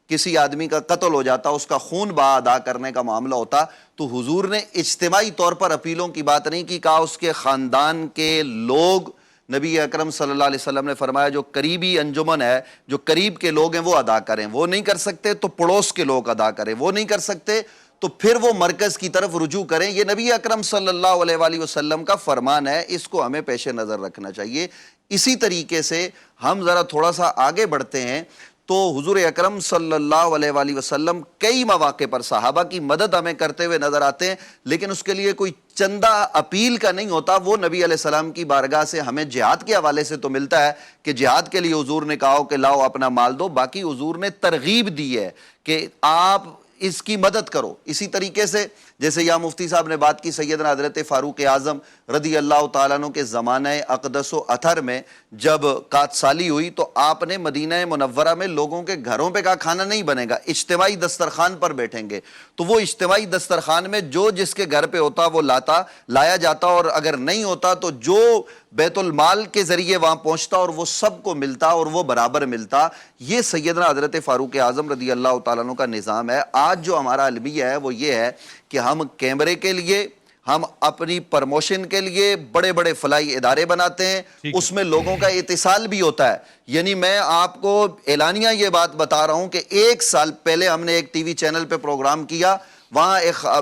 کسی آدمی کا قتل ہو جاتا، اس کا خون بہا ادا کرنے کا معاملہ ہوتا، تو حضور نے اجتماعی طور پر اپیلوں کی بات نہیں کی، کہا اس کے خاندان کے لوگ نبی اکرم صلی اللہ علیہ وسلم نے فرمایا جو قریبی انجمن ہے، جو قریب کے لوگ ہیں وہ ادا کریں، وہ نہیں کر سکتے تو پڑوس کے لوگ ادا کریں، وہ نہیں کر سکتے تو پھر وہ مرکز کی طرف رجوع کریں۔ یہ نبی اکرم صلی اللہ علیہ وآلہ وسلم کا فرمان ہے، اس کو ہمیں پیش نظر رکھنا چاہیے۔ اسی طریقے سے ہم ذرا تھوڑا سا آگے بڑھتے ہیں تو حضور اکرم صلی اللہ علیہ وآلہ وسلم کئی مواقع پر صحابہ کی مدد ہمیں کرتے ہوئے نظر آتے ہیں، لیکن اس کے لیے کوئی چندہ اپیل کا نہیں ہوتا۔ وہ نبی علیہ السلام کی بارگاہ سے ہمیں جہاد کے حوالے سے تو ملتا ہے کہ جہاد کے لیے حضور نے کہا کہ لاؤ اپنا مال دو، باقی حضور نے ترغیب دی ہے کہ آپ اس کی مدد کرو۔ اسی طریقے سے جیسے یا مفتی صاحب نے بات کی سیدنا حضرت فاروق اعظم رضی اللہ تعالیٰ عنہ کے زمانہ اقدس و اطہر میں جب کات سالی ہوئی تو آپ نے مدینہ منورہ میں لوگوں کے گھروں پہ کہا کھانا نہیں بنے گا، اجتماعی دسترخوان پر بیٹھیں گے۔ تو وہ اجتماعی دسترخوان میں جو جس کے گھر پہ ہوتا وہ لایا جاتا، اور اگر نہیں ہوتا تو جو بیت المال کے ذریعے وہاں پہنچتا اور وہ سب کو ملتا اور وہ برابر ملتا۔ یہ سیدنا حضرت فاروق اعظم رضی اللہ تعالیٰ عنہ کا نظام ہے۔ آج جو ہمارا المیہ ہے وہ یہ ہے کہ ہم کیمرے کے لیے، ہم اپنی پرموشن کے لیے بڑے بڑے فلاحی ادارے بناتے ہیں، اس میں لوگوں کا اتصال بھی ہوتا ہے۔ یعنی میں آپ کو اعلانیہ یہ بات بتا رہا ہوں کہ 1 سال پہلے ہم نے ایک ٹی وی چینل پہ پروگرام کیا، وہاں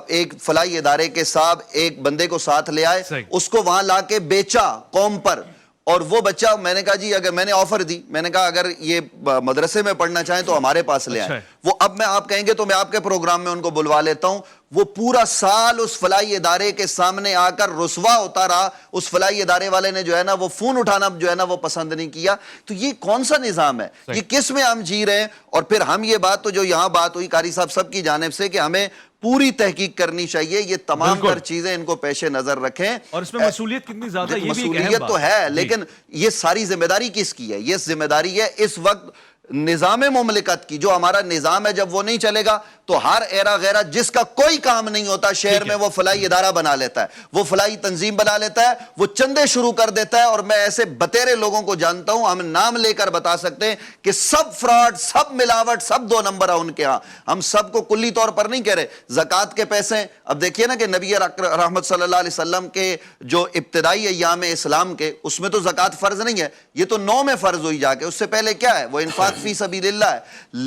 ایک فلاحی ادارے کے صاحب ایک بندے کو ساتھ لے آئے، اس کو وہاں لا کے بیچا قوم پر، اور وہ بچہ میں نے کہا جی اگر میں نے آفر دی، میں نے کہا اگر یہ مدرسے میں پڑھنا چاہیں تو ہمارے پاس لے آئیں۔ وہ اب میں آپ کہیں گے تو میں آپ کے پروگرام میں ان کو بلوا لیتا ہوں۔ وہ پورا سال اس فلاحی ادارے کے سامنے آ کر رسوا ہوتا رہا، اس فلاحی ادارے والے نے جو ہے نا وہ فون اٹھانا جو ہے نا وہ پسند نہیں کیا۔ تو یہ کون سا نظام ہے؟ یہ کس میں ہم جی رہے ہیں؟ اور پھر ہم یہ بات تو جو یہاں بات ہوئی قاری صاحب سب کی جانب سے کہ ہمیں پوری تحقیق کرنی چاہیے، یہ تمام تر چیزیں ان کو پیش نظر رکھیں۔ اور اس میں مسئولیت کتنی زیادہ، یہ بھی ایک اہم مسئولیت بات تو ہے، لیکن یہ ساری ذمہ داری کس کی ہے؟ یہ ذمہ داری ہے اس وقت نظام مملکت کی۔ جو ہمارا نظام ہے جب وہ نہیں چلے گا تو ہر ایرا غیرہ جس کا کوئی کام نہیں ہوتا شہر میں وہ فلاحی ادارہ بنا لیتا ہے، وہ فلاحی تنظیم بنا لیتا ہے، وہ چندے شروع کر دیتا ہے۔ اور میں ایسے بتیرے لوگوں کو جانتا ہوں، ہم نام لے کر بتا سکتے ہیں کہ سب فراڈ، سب ملاوٹ، سب 2 نمبر ہے ان کے ہاں۔ ہم سب کو کلی طور پر نہیں کہہ رہے۔ زکوٰۃ کے پیسے اب دیکھیے نا کہ نبی رحمت صلی اللہ علیہ وسلم کے جو ابتدائی ایام اسلام کے، اس میں تو زکوٰۃ فرض نہیں ہے، یہ تو 9 میں فرض ہوئی جا کے۔ اس سے پہلے کیا ہے؟ وہ انفاق فی سبیل اللہ ہے۔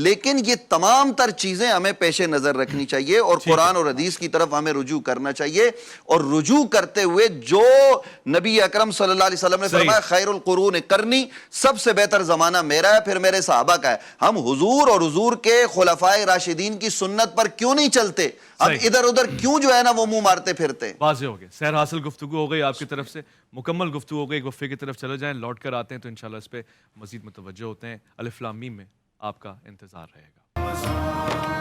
لیکن یہ تمام تر چیزیں ہمیں پیش نظر رکھنی چاہیے اور قرآن اور حدیث کی طرف ہمیں رجوع کرنا چاہیے، اور رجوع کرتے ہوئے جو نبی اکرم صلی اللہ علیہ وسلم نے فرمایا خیر القرون قرنی، سب سے بہتر زمانہ میرا ہے، پھر میرے صحابہ کا ہے۔ ہم حضور اور حضور کے خلفائے راشدین کی سنت پر کیوں نہیں چلتے؟ اب ادھر ادھر کیوں جو ہے نا وہ منہ مارتے پھرتے؟ واضح ہو گیا، سیر حاصل گفتگو ہو گئی آپ کی طرف سے، مکمل گفتگو ہو گئی۔ ایک وقفے کی طرف چلے جائیں، لوٹ کر آتے ہیں تو انشاءاللہ اس پہ مزید متوجہ ہوتے ہیں۔ الف لام میم میں آپ کا انتظار رہے گا۔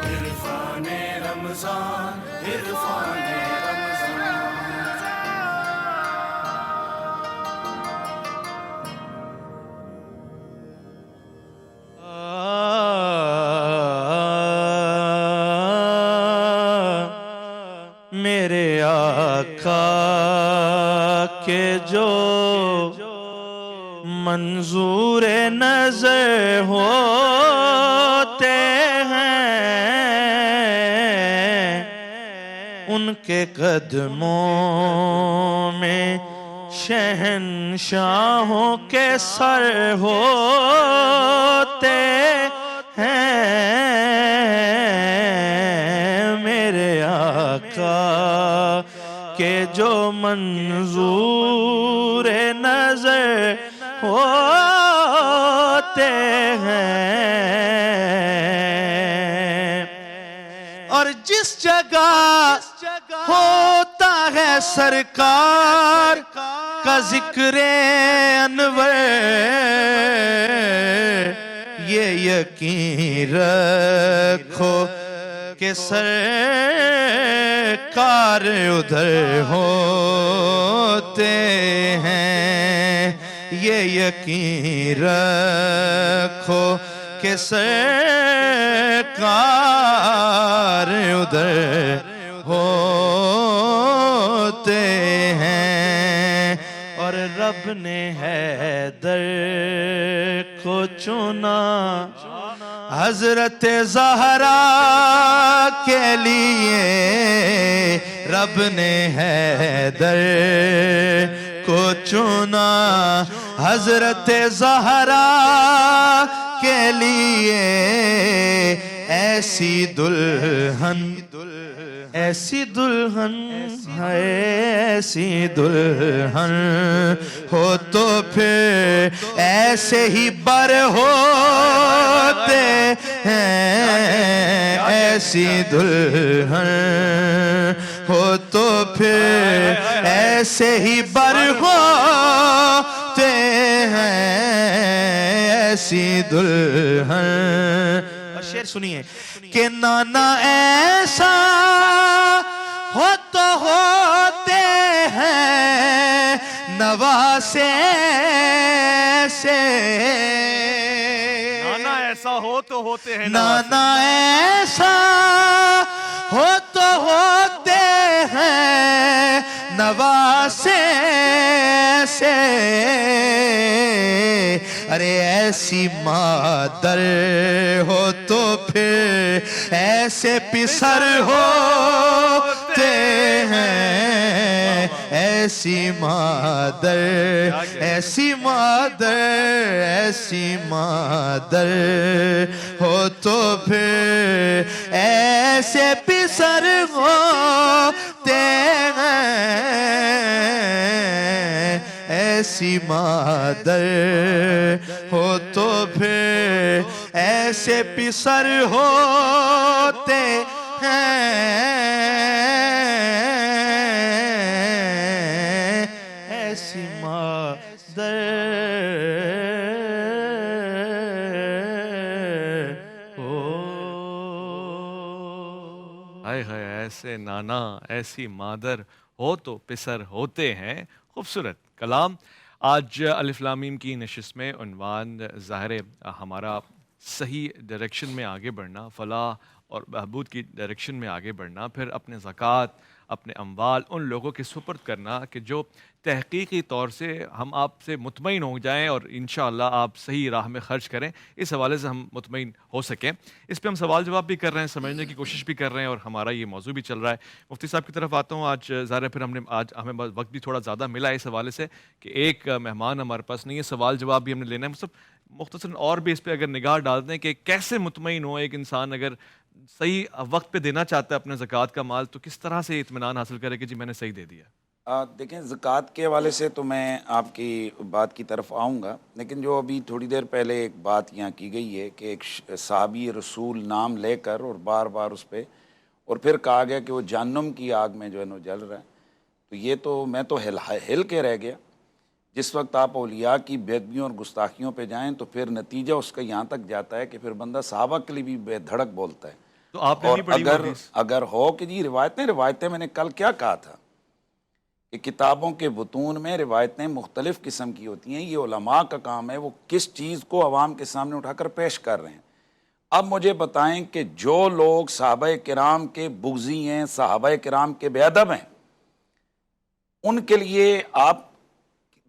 عرفان رمضان، عرفان رمضان۔ میرے آقا کے جو منظور نظر ہوتے ہیں ان کے قدموں میں شہنشاہوں کے سر ہوتے ہیں۔ میرے آقا کے جو منظور نظر ہوتے ہیں، اور جس جگہ ہوتا ہے سرکار کا ذکر انور، یہ یقین رکھو کہ سرکار ادھر ہوتے ہیں۔ یہ یقین رکھو کہ سرکار ادھر ہوتے ہیں۔ اور رب نے حیدر کو چنا حضرت زہرا کے لیے، رب نے حیدر کو چنا حضرت زہرا کے لیے ایسی دلہن ایسی دلہن ہے ایسی دلہن ہو تو پھر ایسے ہی بر ہوتے ہیں ایسی دلہن ہو تو پھر ایسے ہی بر ہوتے ہیں ایسی دلہن. اور شعر سنیے کہ نانا ایسا ہو تو ہوتے ہیں نواسے سے نانا ایسا ہو تو ہوتے ہیں نانا ایسا ہو تو ہوتے ہیں نواسے سے. ارے ایسی مادر ہو تو پھر ایسے پسر ہوتے ہیں ایسی مادر ایسی مادر ایسی مادر ہو تو پھر ایسے پسر ہوتے ہیں ایسی مادر ہو تو پھر ایسے پسر ہوتے ہیں ایسی مادر ہو. ہائے ہائے ایسے نانا ایسی مادر ہو تو پسر ہوتے ہیں. خوبصورت کلام. آج الف لام میم کی نشست میں عنوان ظاہر ہے ہمارا صحیح ڈائریکشن میں آگے بڑھنا، فلاح اور بہبود کی ڈائریکشن میں آگے بڑھنا، پھر اپنے زکوٰۃ اپنے اموال ان لوگوں کے سپرد کرنا کہ جو تحقیقی طور سے ہم آپ سے مطمئن ہو جائیں اور انشاءاللہ آپ صحیح راہ میں خرچ کریں، اس حوالے سے ہم مطمئن ہو سکیں. اس پہ ہم سوال جواب بھی کر رہے ہیں، سمجھنے کی کوشش بھی کر رہے ہیں اور ہمارا یہ موضوع بھی چل رہا ہے. مفتی صاحب کی طرف آتا ہوں. آج ظاہر پھر آج ہمیں وقت بھی تھوڑا زیادہ ملا اس حوالے سے کہ ایک مہمان ہمارے پاس نہیں ہے، سوال جواب بھی ہم نے لینا ہے. مختصراً اور بھی اس پہ اگر نگاہ ڈال دیں کہ کیسے مطمئن ہو ایک انسان اگر صحیح وقت پہ دینا چاہتا ہے اپنے زکوٰۃ کا مال تو کس طرح سے اطمینان حاصل کرے کہ جی میں نے صحیح دے دیا. دیکھیں زکوٰۃ کے حوالے سے تو میں آپ کی بات کی طرف آؤں گا، لیکن جو ابھی تھوڑی دیر پہلے ایک بات یہاں کی گئی ہے کہ ایک صحابی رسول نام لے کر اور بار بار اس پہ اور پھر کہا گیا کہ وہ جہنم کی آگ میں جو ہے نا جل رہا ہے، تو یہ تو میں تو ہل کے رہ گیا. جس وقت آپ اولیاء کی بے ادبیوں اور گستاخیوں پہ جائیں تو پھر نتیجہ اس کا یہاں تک جاتا ہے کہ پھر بندہ صحابہ کے لیے بھی بے دھڑک بولتا ہے. تو آپ نے اور نہیں پڑھی وہ حدیث؟ اگر ہو کہ جی روایتیں میں نے کل کیا کہا تھا کہ کتابوں کے بطون میں روایتیں مختلف قسم کی ہوتی ہیں. یہ علماء کا کام ہے وہ کس چیز کو عوام کے سامنے اٹھا کر پیش کر رہے ہیں. اب مجھے بتائیں کہ جو لوگ صحابہ کرام کے بغضی ہیں، صحابہ کرام کے بے ادب ہیں، ان کے لیے آپ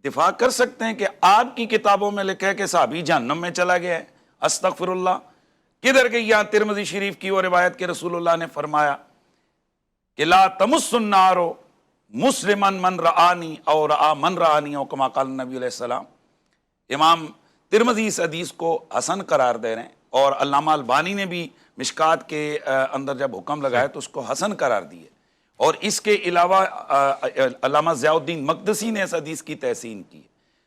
دفاع کر سکتے ہیں کہ آپ کی کتابوں میں لکھا ہے کہ صحابی جہنم میں چلا گیا ہے؟ استغفر اللہ. کدھر گئی یہاں ترمذی شریف کی وہ روایت کے رسول اللہ نے فرمایا کہ لا تمس النار مسلمن من رآنی او رآ من رآنی او کما قال نبی علیہ السلام. امام ترمذی اس حدیث کو حسن قرار دے رہے ہیں اور علامہ البانی نے بھی مشکات کے اندر جب حکم لگایا تو اس کو حسن قرار دیے. اور اس کے علاوہ علامہ ضیاء الدین مقدسی نے اس حدیث کی تحسین کی.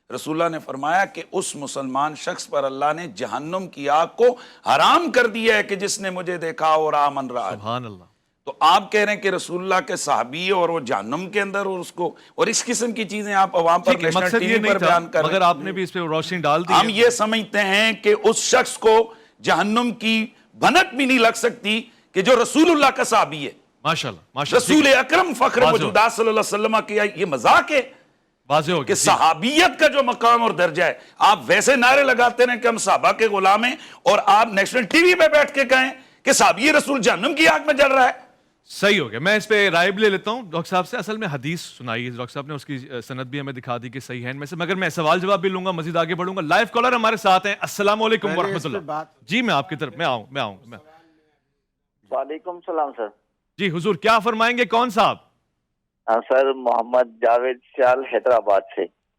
رسول اللہ نے فرمایا کہ اس مسلمان شخص پر اللہ نے جہنم کی آگ کو حرام کر دیا ہے کہ جس نے مجھے دیکھا اور آمن رہا. سبحان اللہ. تو آپ کہہ رہے ہیں کہ رسول اللہ کے صحابی اور وہ جہنم کے اندر اور اس کو اور اس قسم کی چیزیں آپ عوام پر نیشنل مقصد ٹی یہ وی نہیں پر تھا بیان کر رہے مگر ہیں. آپ نے بھی اس پہ روشنی ڈال دی. ہم یہ سمجھتے ہیں کہ اس شخص کو جہنم کی بھنک بھی نہیں لگ سکتی کہ جو رسول اللہ کا صحابی ہے. ماشاءاللہ ماشاءاللہ. رسول اکرم فخر موجودات صلی اللہ علیہ وسلم کی یہ مذاق ہے واضح ہو کہ گیا. صحابیت کا جو مقام اور درجہ ہے. آپ ویسے نعرے لگاتے ہیں کہ ہم صحابہ کے غلام ہیں اور آپ نیشنل ٹی وی پہ بیٹھ کے کہیں کہ صحابی رسول جہنم کی آگ میں جل رہا ہے. صحیح ہو گیا. میں اس پہ رائے بھی لے لیتا ہوں ڈاکٹر صاحب سے. اصل میں حدیث سنائی ڈاکٹر صاحب نے، اس کی سند بھی ہمیں دکھا دی کہ صحیح ہے ان میں سے، مگر میں سوال جواب بھی لوں گا، مزید آگے بڑھوں گا. لائیو کالر ہمارے ساتھ ہیں. السلام علیکم ورحمۃ اللہ. جی میں آپ کی طرف میں آؤں. وعلیکم السلام سر. جی حضور کیا فرمائیں گے؟ کون صاحب؟ ہاں سر، محمد جاوید سیال حیدرآباد سے.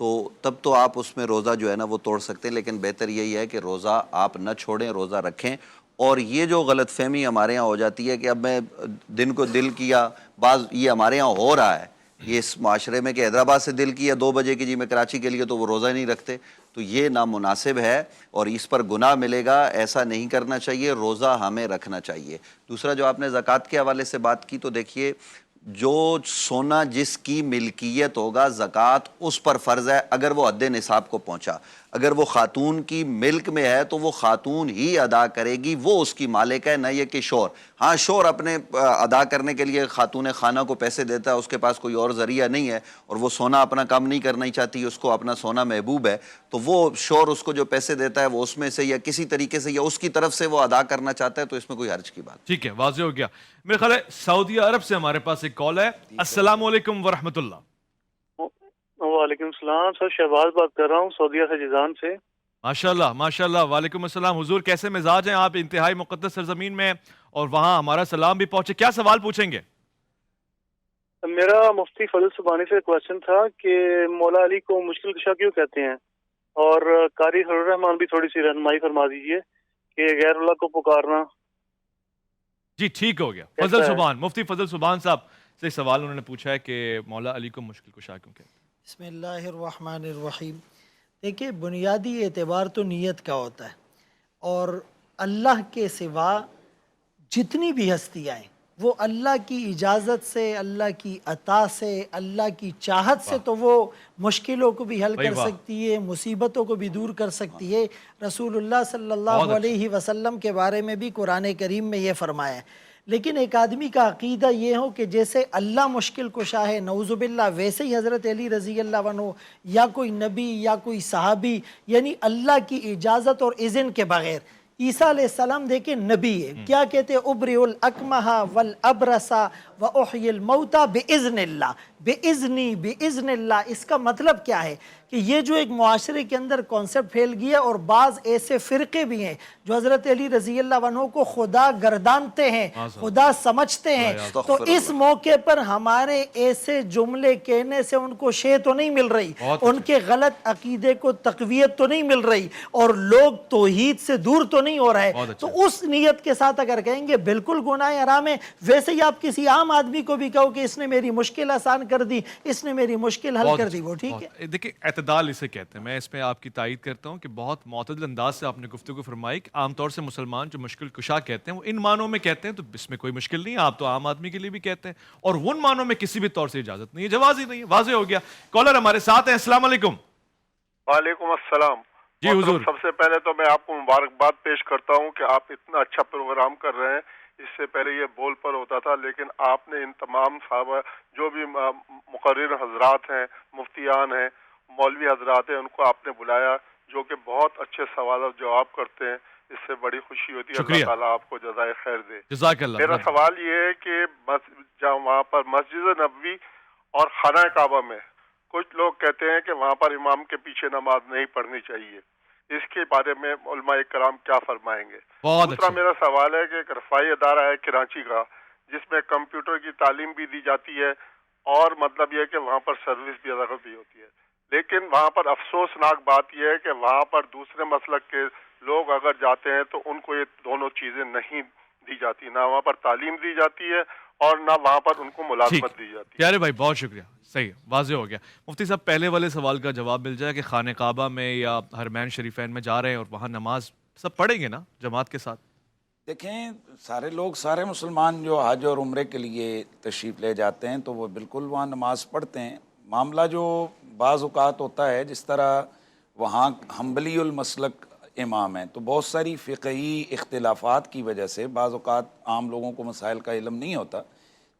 تو تب تو آپ اس میں روزہ جو ہے نا وہ توڑ سکتے ہیں، لیکن بہتر یہی ہے کہ روزہ آپ نہ چھوڑیں، روزہ رکھیں۔ اور یہ جو غلط فہمی ہمارے یہاں ہو جاتی ہے کہ اب میں دن کو دل کیا، بعض یہ ہمارے یہاں ہو رہا ہے یہ اس معاشرے میں کہ حیدرآباد سے دل کیا 2 بجے کی جی میں کراچی کے لیے، تو وہ روزہ نہیں رکھتے، تو یہ نامناسب ہے اور اس پر گناہ ملے گا، ایسا نہیں کرنا چاہیے، روزہ ہمیں رکھنا چاہیے۔ دوسرا جو آپ نے زکوٰۃ کے حوالے سے بات کی، تو دیکھیے جو سونا جس کی ملکیت ہوگا زکوٰۃ اس پر فرض ہے اگر وہ حد نصاب کو پہنچا۔ اگر وہ خاتون کی ملک میں ہے تو وہ خاتون ہی ادا کرے گی، وہ اس کی مالک ہے، نہ یہ کہ شوہر۔ ہاں شوہر اپنے ادا کرنے کے لیے خاتون خانہ کو پیسے دیتا ہے، اس کے پاس کوئی اور ذریعہ نہیں ہے اور وہ سونا اپنا کام نہیں کرنا ہی چاہتی، اس کو اپنا سونا محبوب ہے، تو وہ شوہر اس کو جو پیسے دیتا ہے وہ اس میں سے یا کسی طریقے سے یا اس کی طرف سے وہ ادا کرنا چاہتا ہے، تو اس میں کوئی حرج کی بات۔ ٹھیک ہے، واضح ہو گیا۔ میرے خیال ہے سعودی عرب سے ہمارے پاس ایک کال ہے۔ السلام علیکم ورحمۃ اللہ۔ وعلیکم السلام سر، شہباز بات کر رہا ہوں سعودیہ سے، جیزان سے۔ ماشاء اللہ ماشاء اللہ، وعلیکم السلام حضور، کیسے مزاج ہیں آپ؟ انتہائی مقدس سرزمین میں اور وہاں ہمارا سلام بھی پہنچے، کیا سوال پوچھیں گے؟ میرا مفتی فضل سبحانی سے کوشچن تھا کہ مولا علی کو مشکل کشا کیوں کہتے ہیں، اور قاری حر الرحمان بھی تھوڑی سی رہنمائی فرما دیجیے کہ غیر اللہ کو پکارنا۔ جی ٹھیک ہو گیا، فضل سبحان، مفتی فضل سبحان صاحب سے سوال انہوں نے پوچھا ہے کہ مولا علی کو مشکل کشا کیوں کہتے ہیں۔ بسم اللہ الرحمن الرحیم۔ دیکھیں بنیادی اعتبار تو نیت کا ہوتا ہے، اور اللہ کے سوا جتنی بھی ہستیاں ہیں وہ اللہ کی اجازت سے، اللہ کی عطا سے، اللہ کی چاہت سے تو وہ مشکلوں کو بھی حل کر سکتی ہے، مصیبتوں کو بھی دور کر سکتی ہے۔ رسول اللہ صلی اللہ علیہ وسلم کے بارے میں بھی قرآن کریم میں یہ فرمایا ہے۔ لیکن ایک آدمی کا عقیدہ یہ ہو کہ جیسے اللہ مشکل کشا ہے نعوذ باللہ، ویسے ہی حضرت علی رضی اللہ عنہ یا کوئی نبی یا کوئی صحابی، یعنی اللہ کی اجازت اور اذن کے بغیر۔ عیسیٰ علیہ السلام دیکھیں نبی ہے، کیا کہتے ہیں؟ ابرئ الاکمہ والابرص واحیی الموتى باذن اللہ، باذنی، باذن اللہ۔ اس کا مطلب کیا ہے کہ یہ جو ایک معاشرے کے اندر کانسیپٹ پھیل گیا، اور بعض ایسے فرقے بھی ہیں جو حضرت علی رضی اللہ عنہ کو خدا گردانتے ہیں، خدا سمجھتے ہیں، تو اس موقع پر ہمارے ایسے جملے کہنے سے ان کو شے تو نہیں مل رہی، ان کے غلط عقیدے کو تقویت تو نہیں مل رہی، اور لوگ توحید سے دور تو نہیں ہو رہے۔ تو اس نیت کے ساتھ اگر کہیں گے بالکل گناہ حرام ہے، ویسے ہی آپ کسی عام آدمی کو بھی کہو کہ اس نے میری مشکل آسان کر دی، اس نے میری مشکل حل کر دی، وہ ٹھیک ہے۔ دیکھیں اعتدال اسے کہتے ہیں، میں اس میں آپ کی تائید کرتا ہوں کہ بہت معتدل انداز سے آپ نے گفتگو فرمائی کہ عام طور سے مسلمان جو مشکل کشا کہتے ہیں وہ ان معنوں میں کہتے ہیں، تو اس میں کوئی مشکل نہیں ہے، آپ تو عام آدمی کے لیے بھی کہتے ہیں، اور ان معنوں میں کسی بھی طور سے اجازت نہیں ہے، جواز ہی نہیں ہے، واضح ہو گیا۔ کالر ہمارے ساتھ ہیں، السلام علیکم۔ وعلیکم السلام جی حضور۔ سب سے پہلے تو میں آپ کو مبارکباد پیش کرتا ہوں کہ آپ اتنا اچھا پروگرام کر رہے ہیں۔ اس سے پہلے یہ بول پر ہوتا تھا، لیکن آپ نے ان تمام صحابہ جو بھی مقرر حضرات ہیں، مفتیان ہیں، مولوی حضرات ہیں، ان کو آپ نے بلایا جو کہ بہت اچھے سوال اور جواب کرتے ہیں، اس سے بڑی خوشی ہوتی ہے۔ اللہ تعالیٰ آپ کو جزائے خیر دے۔ جزاک اللہ۔ میرا سوال یہ ہے کہ وہاں پر مسجد نبوی اور خانہ کعبہ میں کچھ لوگ کہتے ہیں کہ وہاں پر امام کے پیچھے نماز نہیں پڑھنی چاہیے، اس کے بارے میں علماء کرام کیا فرمائیں گے؟ دوسرا میرا سوال ہے کہ ایک رفاعی ادارہ ہے کراچی کا جس میں کمپیوٹر کی تعلیم بھی دی جاتی ہے، اور مطلب یہ کہ وہاں پر سروس بھی ادا بھی ہوتی ہے، لیکن وہاں پر افسوسناک بات یہ ہے کہ وہاں پر دوسرے مسلک کے لوگ اگر جاتے ہیں تو ان کو یہ دونوں چیزیں نہیں دی جاتی، نہ وہاں پر تعلیم دی جاتی ہے اور نہ وہاں پر ان کو ملازمت دی جاتی ہے۔ پیارے بھائی بہت شکریہ، صحیح واضح ہو گیا۔ مفتی صاحب پہلے والے سوال کا جواب مل جائے کہ خانہ کعبہ میں یا حرمین شریفین میں جا رہے ہیں اور وہاں نماز سب پڑھیں گے نا جماعت کے ساتھ؟ دیکھیں سارے لوگ، سارے مسلمان جو حج اور عمرے کے لیے تشریف لے جاتے ہیں تو وہ بالکل وہاں نماز پڑھتے ہیں۔ معاملہ جو بعض اوقات ہوتا ہے، جس طرح وہاں حنبلی المسلک امام ہیں تو بہت ساری فقہی اختلافات کی وجہ سے بعض اوقات عام لوگوں کو مسائل کا علم نہیں ہوتا۔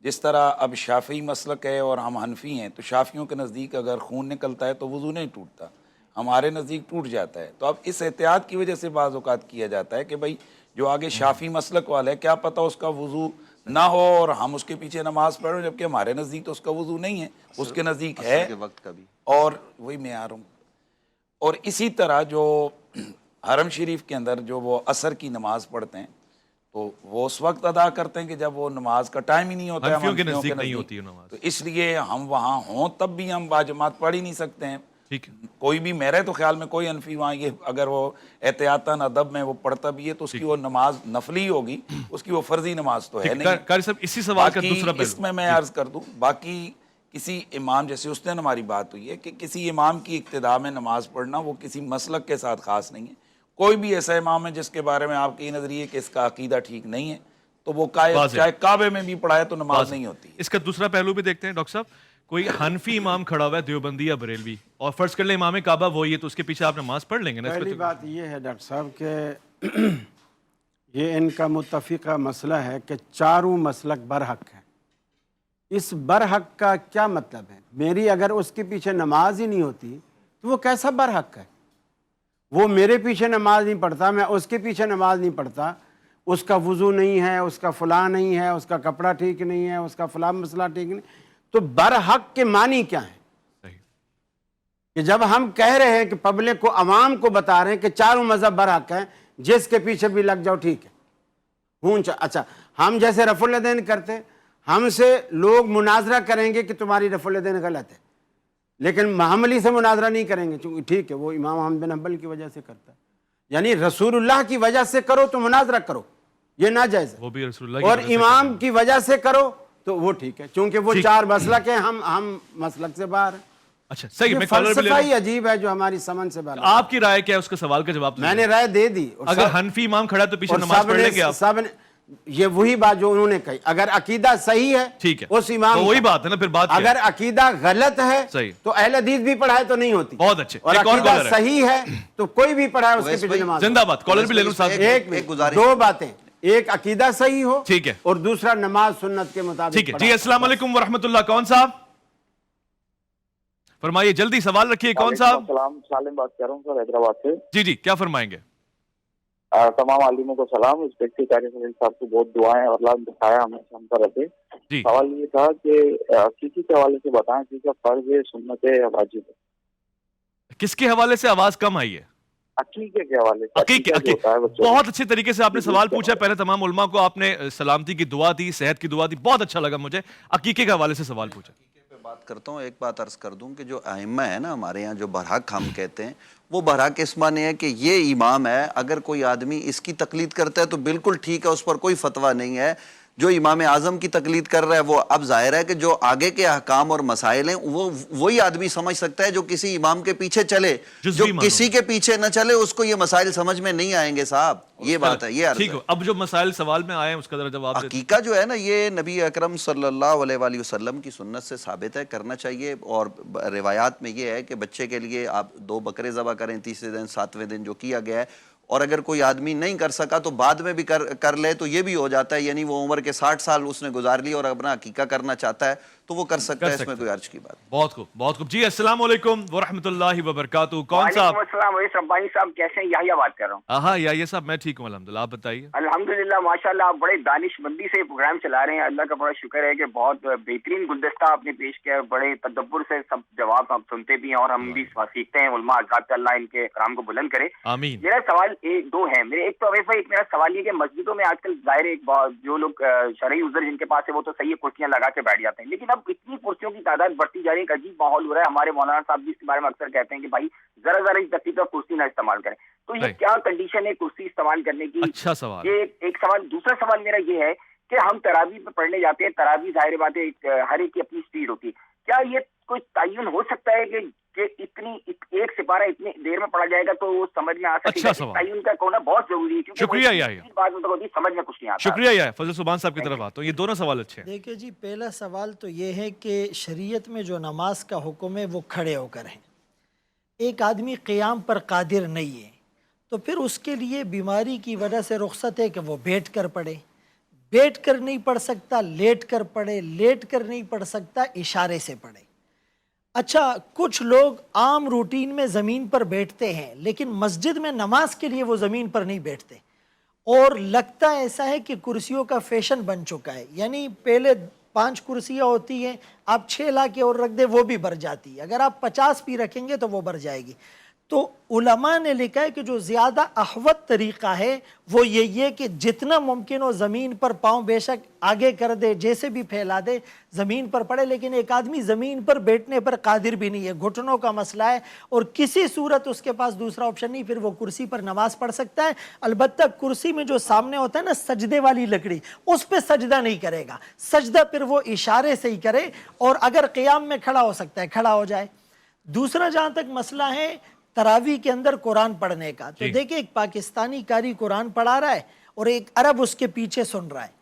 جس طرح اب شافعی مسلک ہے اور ہم حنفی ہیں، تو شافعیوں کے نزدیک اگر خون نکلتا ہے تو وضو نہیں ٹوٹتا، ہمارے نزدیک ٹوٹ جاتا ہے۔ تو اب اس احتیاط کی وجہ سے بعض اوقات کیا جاتا ہے کہ بھائی جو آگے شافعی مسلک والا ہے کیا پتہ اس کا وضو نہ ہو اور ہم اس کے پیچھے نماز پڑھیں، جبکہ ہمارے نزدیک تو اس کا وضو نہیں ہے، اس کے نزدیک ہے وقت کا بھی، اور وہی میں آ رہا ہوں۔ اور اسی طرح جو حرم شریف کے اندر جو وہ عصر کی نماز پڑھتے ہیں تو وہ اس وقت ادا کرتے ہیں کہ جب وہ نماز کا ٹائم ہی نہیں ہوتا ہے، کے نزدیک نہیں ہوتی نماز، تو اس لیے ہم وہاں ہوں تب بھی ہم باجماعت پڑھ ہی نہیں سکتے ہیں، ٹھیک ہے. کوئی بھی میرے تو خیال میں کوئی حنفی وہاں یہ اگر وہ احتیاطاً ادب میں وہ پڑھتا بھی ہے تو اس کی وہ نماز نفلی ہوگی, اس کی وہ فرضی نماز تو ہے نہیں. قاری صاحب اسی سوال کا باقی دوسرا اس پہلو میں عرض کر دوں, باقی کسی امام, جیسے اس دن ہماری بات ہوئی ہے کہ کسی امام کی اقتداء میں نماز پڑھنا وہ کسی مسلک کے ساتھ خاص نہیں ہے. کوئی بھی ایسا امام ہے جس کے بارے میں آپ کی نظریے کہ اس کا عقیدہ ٹھیک نہیں ہے تو وہ چاہے کعبے میں بھی پڑھائے تو نماز نہیں ہوتی. اس کا دوسرا پہلو بھی دیکھتے ہیں ڈاکٹر صاحب. کوئی حنفی امام کھڑا ہوا ہے دیوبندی یا بریلوی, اور فرض کر لیں امام کعبہ وہی ہے, تو اس کے پیچھے آپ نماز پڑھ لیں گے نا؟ پہلی بات یہ ہے ڈاکٹر صاحب کہ یہ ان کا متفقہ مسئلہ ہے کہ چاروں مسلک برحق ہیں. اس برحق کا کیا مطلب ہے؟ میری اگر اس کے پیچھے نماز ہی نہیں ہوتی تو وہ کیسا برحق ہے؟ وہ میرے پیچھے نماز نہیں پڑھتا, میں اس کے پیچھے نماز نہیں پڑھتا, اس کا وضو نہیں ہے, اس کا فلاں نہیں ہے, اس کا کپڑا ٹھیک نہیں ہے, اس کا فلاں مسئلہ ٹھیک نہیں, تو برحق کے معنی کیا ہے؟ کہ جب ہم کہہ رہے ہیں کہ پبلک کو, عوام کو بتا رہے ہیں کہ چاروں مذہب برحق ہیں, جس کے پیچھے بھی لگ جاؤ ٹھیک ہے. اچھا, ہم جیسے رفع الیدین کرتے, ہم سے لوگ مناظرہ کریں گے کہ تمہاری رفع الیدین غلط ہے, لیکن ہم علی سے مناظرہ نہیں کریں گے چونکہ ٹھیک ہے وہ امام احمد بن حنبل کی وجہ سے کرتا ہے. یعنی رسول اللہ کی وجہ سے کرو تو مناظرہ کرو, یہ ناجائز ہے, وہ بھی رسول اللہ اور امام کی وجہ سے کرو تو وہ ٹھیک ہے, چونکہ وہ چار مسلک ہیں, ہم مسلک سے باہر ہیں. اچھا صحیح, میں فلسفہ ہی عجیب ہے جو ہماری سمجھ سے باہر. آپ کی رائے کیا ہے اس کے سوال کا جواب؟ میں نے رائے دے دی. اگر حنفی امام کھڑا تو پیچھے نماز پڑھ لیں گے آپ؟ یہ وہی بات جو انہوں نے کہی, اگر عقیدہ صحیح ہے ٹھیک ہے, اس امام وہی بات ہے نا پھر بات. اگر عقیدہ غلط ہے صحیح تو اہل حدیث بھی پڑھائے تو نہیں ہوتی. بہت اچھے. اور عقیدہ صحیح ہے تو کوئی بھی پڑھائے اس کے پیچھے نماز. زندہ باد. کالر بھی لے لوں صاحب. ایک دو باتیں, ایک عقیدہ صحیح ہو ٹھیک ہے, اور دوسرا نماز سنت کے مطابق. ٹھیک ہے جی. السلام علیکم ورحمۃ اللہ. کون صاحب فرمائیے, جلدی سوال رکھیے. کون صاحب؟ السلام, سالم بات کر رہا ہوں سر حیدرآباد سے. جی جی, کیا فرمائیں گے؟ تمام عالموں کو سلام. انسپیکٹر طارق خلیل صاحب کو بہت دعائیں, اور اللہ نے دکھایا ہمیں ہم پر رہتے. سوال یہ تھا کہ عقیقے کے حوالے سے بتائیں کہ کیا فرض ہے, سنت ہے یا واجب ہے؟ کس کے حوالے سے آواز کم آئی ہے؟ عقیقے کے حوالے سے. عقیقے. بہت اچھے طریقے سے آپ نے سوال پوچھا. پہلے تمام علماء کو آپ نے سلامتی کی دعا دی, صحت کی دعا دی, بہت اچھا لگا مجھے. عقیقے کے حوالے سے سوال پوچھا. بات کرتا ہوں, ایک بات عرض کر دوں کہ جو ائمہ ہے نا ہمارے یہاں, جو برحق ہم کہتے ہیں, وہ برحق اس معنی ہے کہ یہ امام ہے, اگر کوئی آدمی اس کی تقلید کرتا ہے تو بالکل ٹھیک ہے, اس پر کوئی فتویٰ نہیں ہے. جو امام اعظم کی تقلید کر رہا ہے وہ اب ظاہر ہے کہ جو آگے کے احکام اور مسائل ہیں وہ وہی آدمی سمجھ سکتا ہے جو کسی امام کے پیچھے چلے. جو کسی کے پیچھے نہ چلے اس کو یہ مسائل سمجھ میں نہیں آئیں گے صاحب. یہ بات ہے, یہ عرض ہے. اب جو مسائل سوال میں آئے ہیں اس کا ذرا جواب. حقیقہ جو ہے نا یہ نبی اکرم صلی اللہ علیہ وآلہ وسلم کی سنت سے ثابت ہے, کرنا چاہیے. اور روایات میں یہ ہے کہ بچے کے لیے آپ 2 بکرے ذبح کریں تیسرے دن, 7ویں دن, جو کیا گیا ہے. اور اگر کوئی آدمی نہیں کر سکا تو بعد میں بھی کر لے تو یہ بھی ہو جاتا ہے. یعنی وہ عمر کے 60 سال اس نے گزار لی اور اپنا عقیقہ کرنا چاہتا ہے تو وہ کر سکتا ہے, اس میں کوئی عرض کی بات. بہت خوب, بہت خوب. جی السلام علیکم ورحمۃ اللہ وبرکاتہ. کون صاحب؟ وعلیکم السلام. وہی ربانی صاحب کیسے ہیں؟ یحییٰ بات کر رہا ہوں. ہاں یحییٰ صاحب, میں ٹھیک ہوں الحمدللہ. آپ بتائیے. الحمدللہ ماشاءاللہ, آپ بڑے دانش مندی سے پروگرام چلا رہے ہیں. اللہ کا بڑا شکر ہے کہ بہت بہترین گلدستہ آپ نے پیش کیا, بڑے تدبر سے سب جواب آپ سنتے بھی ہیں اور ہم بھی سیکھتے ہیں. علماء حضرات اللہ ان کے کرام کو بلند کرے. آمین. میرا سوال 2 ہے میرے. ایک تو ایک میرا سوال یہ کہ مسجدوں میں آج کل ظاہر ایک جو لوگ شرعی عذر جن کے پاس ہے وہ تو صحیح کرسیاں لگا کے بیٹھ جاتے ہیں, لیکن اب اتنی کرسیوں کی تعداد بڑھتی جا رہی ہے, ایک عجیب ماحول ہو رہا ہے. ہمارے مولانا صاحب بھی اس کے بارے میں اکثر کہتے ہیں کہ بھائی ذرا ہی تکلیف اور کرسی نہ استعمال کریں. تو یہ کیا کنڈیشن ہے کرسی استعمال کرنے کی؟ اچھا سوال. یہ ایک سوال. دوسرا سوال میرا یہ ہے کہ ہم تراویح پہ پڑھنے جاتے ہیں, تراویح ظاہر بات ہے ہر ایک کی اپنی اسپیڈ ہوتی ہے. کیا یہ کوئی تعین ہو سکتا ہے کہ اتنی ایک سپارہ اتنی دیر میں پڑھا جائے گا تو وہ سمجھ میں آ سکے گا؟ تعین کا ہونا بہت ضروری ہے. شکریہ یحییٰ, سمجھ میں کچھ نہیں آتا. شکریہ یحییٰ. فضل سبحان صاحب کی طرف آتا ہوں. یہ دونوں سوال اچھے ہیں. دیکھیں جی, پہلا سوال تو یہ ہے کہ شریعت میں جو نماز کا حکم ہے وہ کھڑے ہو کر ہے. ایک آدمی قیام پر قادر نہیں ہے تو پھر اس کے لیے بیماری کی وجہ سے رخصت ہے کہ وہ بیٹھ کر پڑھے. بیٹھ کر نہیں پڑھ سکتا لیٹ کر پڑھے, لیٹ کر نہیں پڑھ سکتا اشارے سے پڑھے. اچھا, کچھ لوگ عام روٹین میں زمین پر بیٹھتے ہیں لیکن مسجد میں نماز کے لیے وہ زمین پر نہیں بیٹھتے, اور لگتا ایسا ہے کہ کرسیوں کا فیشن بن چکا ہے. یعنی پہلے 5 کرسیاں ہوتی ہیں, آپ 6 لا کے اور رکھ دیں وہ بھی بھر جاتی ہے, اگر آپ 50 بھی رکھیں گے تو وہ بھر جائے گی. تو علماء نے لکھا ہے کہ جو زیادہ احوط طریقہ ہے وہ یہ کہ جتنا ممکن ہو زمین پر پاؤں بے شک آگے کر دے، جیسے بھی پھیلا دے، زمین پر پڑے، لیکن ایک آدمی زمین پر بیٹھنے پر قادر بھی نہیں ہے، گھٹنوں کا مسئلہ ہے اور کسی صورت اس کے پاس دوسرا آپشن نہیں، پھر وہ کرسی پر نماز پڑھ سکتا ہے۔ البتہ کرسی میں جو سامنے ہوتا ہے نا سجدے والی لکڑی، اس پہ سجدہ نہیں کرے گا، سجدہ پھر وہ اشارے سے ہی کرے، اور اگر قیام میں کھڑا ہو سکتا ہے کھڑا ہو جائے۔ دوسرا جہاں تک مسئلہ ہے تراویح کے اندر قرآن پڑھنے کا، تو دیکھیں ایک پاکستانی قاری قرآن پڑھا رہا ہے اور ایک عرب اس کے پیچھے سن رہا ہے،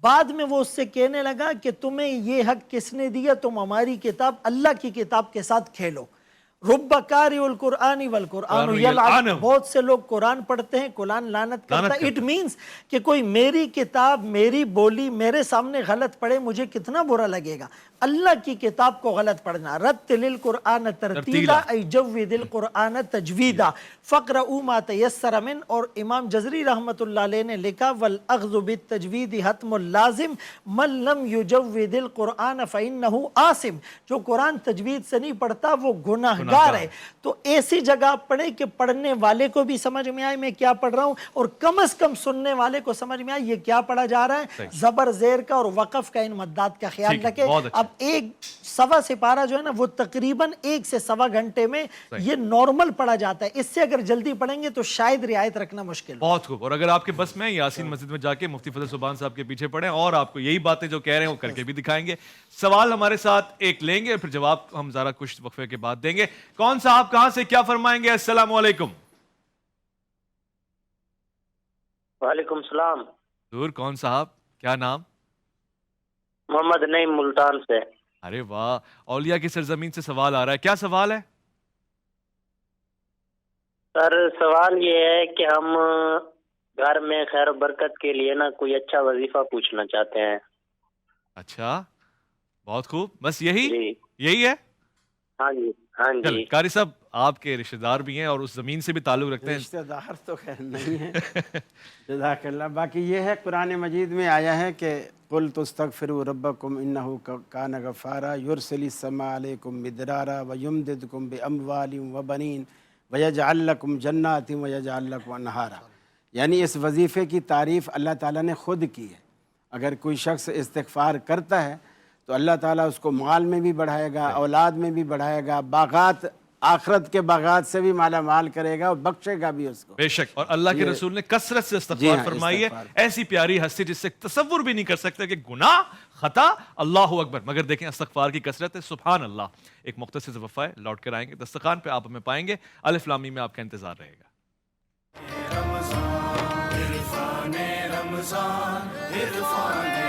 بعد میں وہ اس سے کہنے لگا کہ تمہیں یہ حق کس نے دیا، تم ہماری کتاب اللہ کی کتاب کے ساتھ کھیلو۔ رب قاری القرآن والقرآن یلعن، بہت سے لوگ قرآن پڑھتے ہیں قرآن لعنت کرتا ہے۔ اٹ مینز کہ کوئی میری کتاب میری بولی میرے سامنے غلط پڑھے مجھے کتنا برا لگے گا، اللہ کی کتاب کو غلط پڑھنا۔ رتل القرآن ترتیلا ای جود القرآن تجویدا فقرؤوا ما تیسر من، اور امام جزری رحمۃ اللہ علیہ نے لکھا والاخذ بالتجوید حتم اللازم من لم یجود القرآن فانہ آثم، جو قرآن تجوید سے نہیں پڑھتا وہ گناہ گار ہے۔ تو ایسی جگہ پڑھے کہ پڑھنے والے کو بھی سمجھ میں آئے میں کیا پڑھ رہا ہوں، اور کم از کم سننے والے کو سمجھ میں آئے یہ کیا پڑھا جا رہا ہے۔ زبر زیر کا اور وقف کا ان مدات کا خیال رکھے۔ اب ایک سوا سپارہ جو ہے نا وہ تقریباً 1 سے سوا گھنٹے میں یہ نارمل پڑھا جاتا ہے، اس سے اگر جلدی پڑھیں گے تو شاید رعایت رکھنا مشکل۔ بہت خوب، اور اگر آپ کے بس میں یاسین مسجد میں جا کے مفتی فضل سبحان صاحب کے پیچھے پڑھیں اور آپ کو یہی باتیں جو کہہ رہے ہیں وہ کر کے بھی دکھائیں گے۔ سوال ہمارے ساتھ ایک لیں گے پھر جواب ہم ذرا کچھ وقفے کے بعد دیں گے۔ کون صاحب کہاں سے کیا فرمائیں گے؟ السلام علیکم۔ وعلیکم السلام۔ دور کون صاحب، کیا نام؟ محمد نعیم ملتان سے۔ ارے واہ، اولیاء کی سرزمین سے سوال آ رہا ہے، کیا سوال ہے؟ سر سوال یہ ہے کہ ہم گھر میں خیر و برکت کے لیے نا کوئی اچھا وظیفہ پوچھنا چاہتے ہیں۔ اچھا، بہت خوب، بس یہی ہے؟ ہاں جی ہاں جی۔ قاری صاحب آپ کے رشتہ دار بھی ہیں اور اس زمین سے بھی تعلق رکھتے ہیں؟ رشتہ دار تو خیر نہیں ہے، جزاک اللہ۔ باقی یہ ہے قرآن مجید میں آیا ہے کہ قُلْتُ اسْتَغْفِرُوا رَبَّكُمْ إِنَّهُ كَانَ غَفَّارًا يُرْسِلِ السَّمَاءَ عَلَيْكُمْ مِدْرَارًا وَيُمْدِدْكُمْ بِأَمْوَالٍ وَبَنِينَ وَيَجْعَلْ لَكُمْ جَنَّاتٍ وَيَجْعَلْ لَكُمْ أَنْهَارًا۔ یعنی اس وظیفے کی تعریف اللہ تعالیٰ نے خود کی ہے۔ اگر کوئی شخص استغفار کرتا ہے تو اللہ تعالیٰ اس کو مال میں بھی بڑھائے گا، اولاد میں بھی بڑھائے گا، باغات آخرت کے باغات سے بھی مالا مال کرے گا اور بخشے گا بھی اس کو۔ بے شک، اور اللہ کے رسول نے کثرت سے استغفار فرمائی ہے، ایسی پیاری ہستی جس سے تصور بھی نہیں کر سکتے کہ گناہ خطا، اللہ اکبر، مگر دیکھیں استغفار کی کثرت ہے، سبحان اللہ۔ ایک مختصر وقفہ ہے، لوٹ کر آئیں گے، دسترخوان پہ آپ ہمیں پائیں گے، الف لام میم میں آپ کا انتظار رہے گا۔ رمضان عرفان